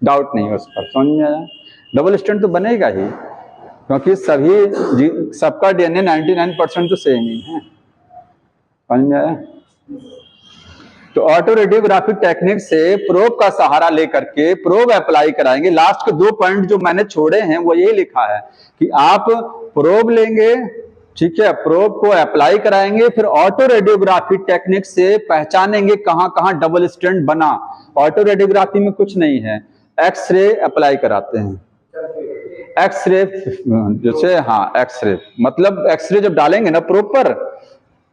डाउट नहीं है उस पर। समझ में आया? डबल स्ट्रैंड तो बनेगा ही, क्योंकि सबका डीएनए 99% तो सेम ही है। समझ में आया? तो ऑटो रेडियोग्राफिक टेक्निक से प्रोब का सहारा लेकर के प्रोब अप्लाई कराएंगे। लास्ट के 2 पॉइंट जो मैंने छोड़े हैं वो यही लिखा है कि आप प्रोब लेंगे, ठीक है, प्रोब को अप्लाई कराएंगे, फिर ऑटो रेडियोग्राफी टेक्निक से पहचानेंगे कहां कहां डबल स्ट्रैंड बना। ऑटो रेडियोग्राफी में कुछ नहीं है, एक्सरे अप्लाई कराते हैं। एक्सरे जैसे, हाँ, एक्सरे मतलब एक्सरे जब डालेंगे ना प्रोब पर,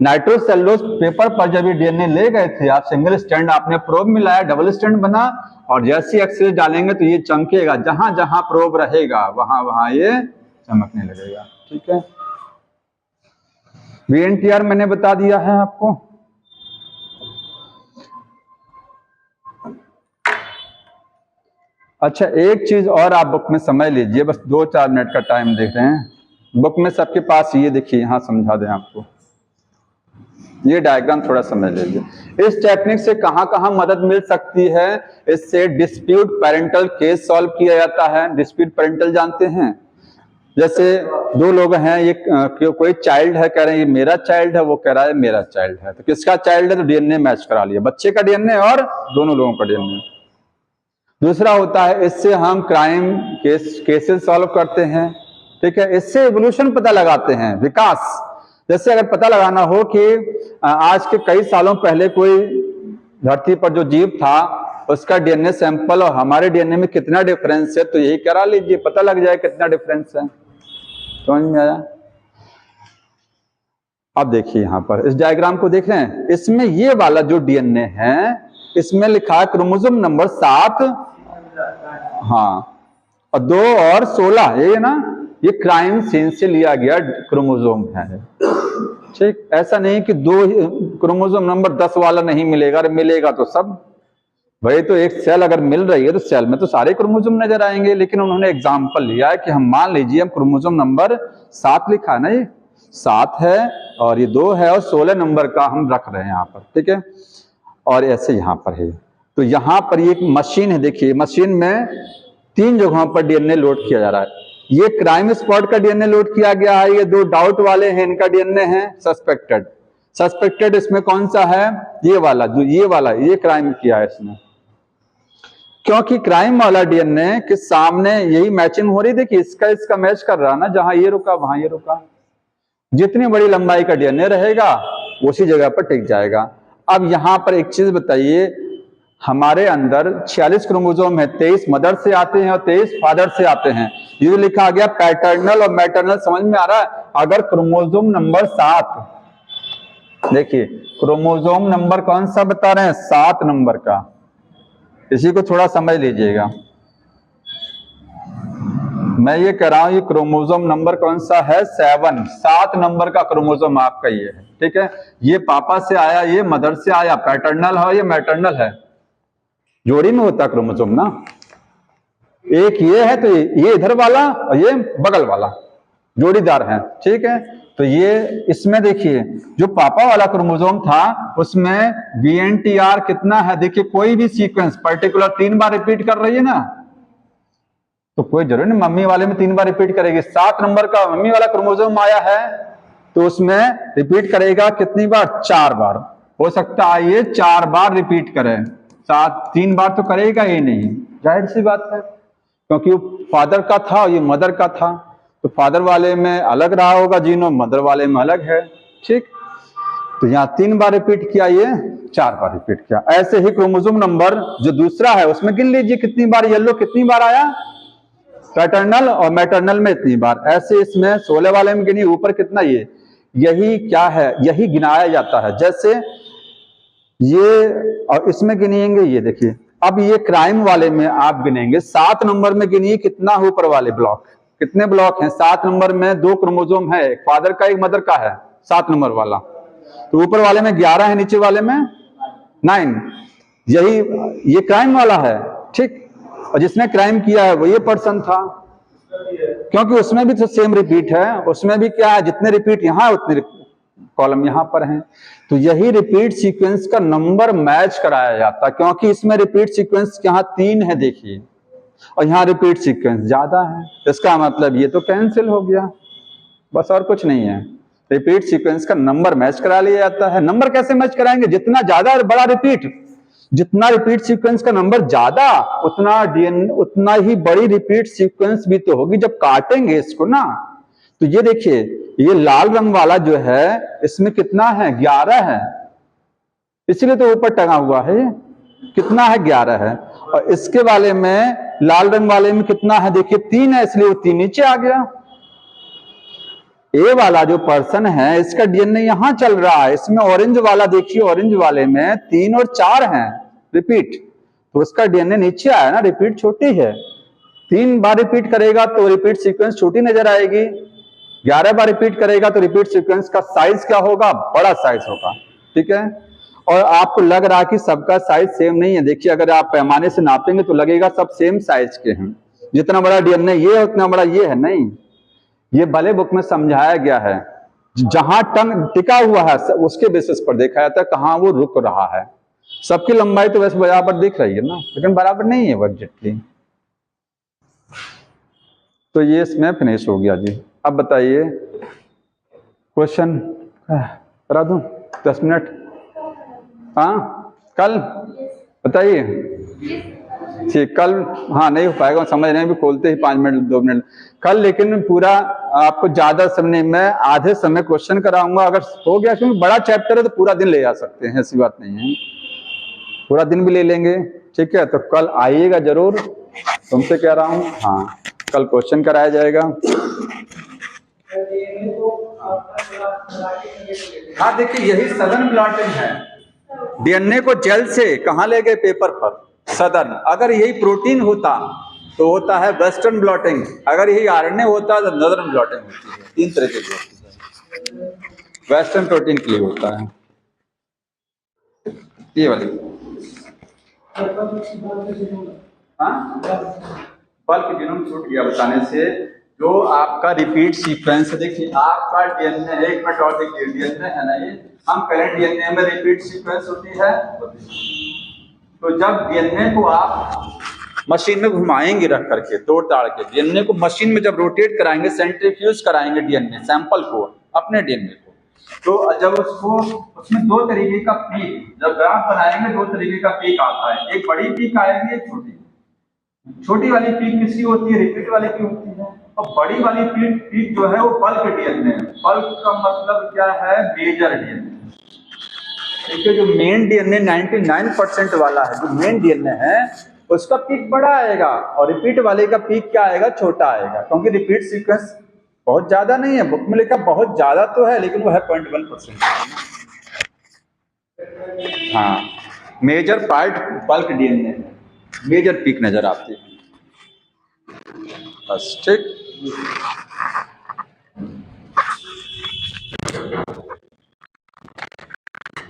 नाइट्रोसेलुलोज पेपर पर जब ये डीएनए ले गए थे आप, सिंगल स्ट्रैंड आपने प्रोब मिलाया, डबल स्ट्रैंड बना, और जैसे एक्सरे डालेंगे तो ये चमकेगा, जहां जहां प्रोब रहेगा वहां वहां ये चमकने लगेगा, ठीक है। वीएनटीआर मैंने बता दिया है आपको। अच्छा, एक चीज और आप बुक में समझ लीजिए, बस 2-4 मिनट का टाइम देख रहे हैं। बुक में सबके पास ये देखिए, यहां समझा दें आपको, ये डायग्राम थोड़ा समझ लीजिए। इस टेक्निक से कहां कहां मदद मिल सकती है? इससे डिस्प्यूट पेरेंटल केस सॉल्व किया जाता है। डिस्प्यूट पेरेंटल जानते हैं? जैसे 2 लोग हैं, ये कोई चाइल्ड है, कह रहे हैं ये मेरा चाइल्ड है, वो कह रहा है मेरा चाइल्ड है, तो किसका चाइल्ड है? तो डीएनए मैच करा लिया, बच्चे का डीएनए और दोनों लोगों का डीएनए। दूसरा होता है, इससे हम क्राइम केसेस सॉल्व करते हैं, ठीक है, इससे एवोल्यूशन पता लगाते हैं, विकास। जैसे अगर पता लगाना हो कि आज के कई सालों पहले कोई धरती पर जो जीव था उसका डीएनए सैंपल और हमारे डीएनए में कितना डिफरेंस है, तो यही करा लीजिए, पता लग जाए कितना डिफरेंस है। समझ में आया? अब देखिए यहां पर इस डायग्राम को देख रहे हैं, इसमें ये वाला जो डीएनए है इसमें लिखा है क्रोमोसोम नंबर 7, हाँ, और 2 और 16, ये ना, ये क्राइम सीन से लिया गया क्रोमोसोम है, ठीक। ऐसा नहीं कि 2 क्रोमोसोम नंबर 10 वाला नहीं मिलेगा, अरे मिलेगा तो सब भाई, तो एक सेल अगर मिल रही है तो सेल में तो सारे क्रोमोसोम नजर आएंगे। लेकिन उन्होंने एग्जांपल लिया है कि हम मान लीजिए हम क्रोमोसोम नंबर 7 लिखा है ना, ये 7 है और ये 2 है और 16 नंबर का हम रख रहे हैं यहाँ पर, ठीक है, और ऐसे यहाँ पर है। तो यहाँ पर ये एक मशीन है, देखिए मशीन में 3 जगहों पर डीएनए लोड किया जा रहा है। ये क्राइम स्पॉट का डीएनए लोड किया गया है, ये 2 डाउट वाले हैं, इनका डीएनए है सस्पेक्टेड इसमें कौन सा है? ये वाला, जो ये वाला, ये क्राइम किया है इसने, क्योंकि क्राइम वाला डीएनए के सामने यही मैचिंग हो रही, देखिए इसका मैच कर रहा ना, जहां ये रुका वहां ये रुका। जितनी बड़ी लंबाई का डीएनए रहेगा उसी जगह पर टिक जाएगा। अब यहां पर एक चीज बताइए, हमारे अंदर 46 क्रोमोसोम है, 23 मदर से आते हैं और 23 फादर से आते हैं। ये जो लिखा गया पैटर्नल और मैटरनल, समझ में आ रहा है? अगर क्रोमोसोम नंबर 7 देखिए क्रोमोसोम नंबर कौन सा बता रहे हैं, 7 नंबर का। इसी को थोड़ा समझ लीजिएगा। मैं ये कह रहा हूं ये क्रोमोसोम नंबर कौन सा है, 7 नंबर का क्रोमोसोम आपका ये है, ठीक है। ये पापा से आया, ये मदर से आया, पैटर्नल है, ये मैटरनल है, जोड़ी में होता क्रोमोसोम ना। एक ये है तो ये इधर वाला और ये बगल वाला जोड़ीदार है, ठीक है। तो ये इसमें देखिए जो पापा वाला क्रोमोसोम था उसमें VNTR कितना है, देखिए कोई भी सीक्वेंस पर्टिकुलर 3 बार रिपीट कर रही है ना, तो कोई जरूरी नहीं मम्मी वाले में 3 बार रिपीट करेगी। 7 नंबर का मम्मी वाला क्रोमोसोम आया है तो उसमें रिपीट करेगा कितनी बार, 4 बार। हो सकता है ये 4 बार रिपीट करे, 3 बार तो करेगा ही नहीं, जाहिर सी बात है, क्योंकि वो फादर का था और ये मदर का था, तो फादर वाले में अलग रहा होगा जीनोम, मदर वाले में अलग है, ठीक। तो यहाँ 3 बार रिपीट किया, ये 4 बार रिपीट किया। ऐसे ही क्रोमोसोम नंबर जो दूसरा है उसमें गिन लीजिए कितनी बार येलो कितनी बार आया, पैटर्नल और मैटरनल में इतनी बार। ऐसे इसमें 16 वाले में गिनी, ऊपर कितना, ये यही क्या है, यही गिनाया जाता है। जैसे ये और इसमें गिनेंगे, ये देखिए अब ये क्राइम वाले में आप गिनेंगे 7 नंबर में गिनिए कितना है, ऊपर वाले ब्लॉक कितने ब्लॉक हैं, 7 नंबर में 2 क्रोमोसोम है, एक फादर का एक मदर का है 7 नंबर वाला, तो ऊपर वाले में 11 है, नीचे वाले में 9। यही ये क्राइम वाला है, ठीक। और जिसने क्राइम किया है वो ये पर्सन था, क्योंकि उसमें भी तो सेम रिपीट है, उसमें भी क्या है, जितने रिपीट यहाँ उतने कॉलम यहाँ पर हैं। तो यही रिपीट सीक्वेंस का नंबर मैच कराया जाता है, क्योंकि इसमें रिपीट सीक्वेंस यहाँ 3 है देखिए, और यहाँ रिपीट सीक्वेंस ज्यादा है, इसका मतलब ये तो कैंसिल हो गया, बस और कुछ नहीं है। रिपीट सीक्वेंस का नंबर मैच करा लिया जाता है। नंबर कैसे मैच कराएंगे, जितना ज्यादा बड़ा रिपीट, जितना रिपीट सीक्वेंस का नंबर ज्यादा उतना डीएनए उतना ही बड़ी रिपीट सीक्वेंस भी तो होगी जब काटेंगे इसको ना। तो ये देखिए ये लाल रंग वाला जो है इसमें कितना है, 11 है, इसलिए तो ऊपर टंगा हुआ है, कितना है, 11 है। और इसके वाले में लाल रंग वाले में कितना है, देखिए 3 है, इसलिए वो 3 नीचे आ गया। ए वाला जो पर्सन है इसका डीएनए यहां चल रहा है, इसमें ऑरेंज वाला देखिए, ऑरेंज वाले में 3 और 4 हैं रिपीट, तो उसका डीएनए नीचे आया ना, रिपीट छोटी है। 3 बार रिपीट करेगा तो रिपीट सीक्वेंस छोटी नजर आएगी, 11 बार रिपीट करेगा तो रिपीट सीक्वेंस का साइज क्या होगा, बड़ा साइज होगा, ठीक है। और आपको लग रहा है कि सबका साइज सेम नहीं है, देखिए अगर आप पैमाने से नापेंगे तो लगेगा सब सेम साइज के हैं, जितना बड़ा डीएनए ये उतना बड़ा ये है, नहीं, ये भले बुक में समझाया गया है, जहां टंग टिका हुआ है उसके बेसिस पर देखा जाता है कहां वो रुक रहा है। सबकी लंबाई तो वैसे बराबर दिख रही है ना, लेकिन बराबर नहीं है वो एग्जैक्टली। तो ये इसमें फिनिश हो गया जी। अब बताइए क्वेश्चन करा दूं 10 मिनट, हाँ कल बताइए, ठीक कल, हाँ नहीं हो पाएगा समझ रहे हैं, भी खोलते ही 5 मिनट 2 मिनट कल, लेकिन पूरा आपको ज्यादा समय में आधे समय क्वेश्चन कराऊंगा, अगर हो गया, क्योंकि बड़ा चैप्टर है तो पूरा दिन ले जा सकते हैं, ऐसी बात नहीं है, पूरा दिन भी ले लेंगे, ठीक है। तो कल आइएगा जरूर, तुमसे कह रहा हूँ, हाँ कल क्वेश्चन कराया जाएगा। हाँ देखिए यही सदर्न ब्लॉटिंग है, डीएनए को जेल से कहाँ ले गए, पेपर पर, सदर्न। अगर यही प्रोटीन होता तो होता है वेस्टर्न ब्लॉटिंग, अगर यही आरएनए होता तो नदर्न ब्लॉटिंग होती है। 3 तरीके की होती है, वेस्टर्न प्रोटीन के लिए होता है ये वाली, हाँ बल्क जीनोम छूट गया बताने से। जो आपका रिपीट सीक्वेंस है, देखिए आपका डीएनए, एक मिनट और देखिए, डीएनए है ना ये, हम पहले डीएनए में रिपीट सीक्वेंस होती है, तो जब डीएनए को आप मशीन में घुमाएंगे रख करके, तोड़ ताड़ के डीएनए को मशीन में जब रोटेट कराएंगे, सेंट्रीफ्यूज कराएंगे डीएनए सैंपल को, अपने डीएनए को, तो जब उसको उसमें 2 तरीके का पीक, जब ग्राफ बनाएंगे 2 तरीके का पीक आता है, एक बड़ी पीक आएगी, एक छोटी वाली पीक किसकी होती है, रिपीट वाली की होती है। और बड़ी वाली पीक जो है वो बल्क डीएनए है। बल्क का मतलब क्या है, मेजर डीएनए, ठीक है। जो मेन डीएनए 99% वाला है, जो मेन डीएनए है उसका पीक बड़ा आएगा, और रिपीट वाले का पीक क्या आएगा, छोटा आएगा, क्योंकि रिपीट सीक्वेंस बहुत ज्यादा नहीं है, बुक में लिखा बहुत ज्यादा तो है, लेकिन वो है 0.1%। हाँ, major part bulk DNA, major peak नजर आती है। बस ठीक।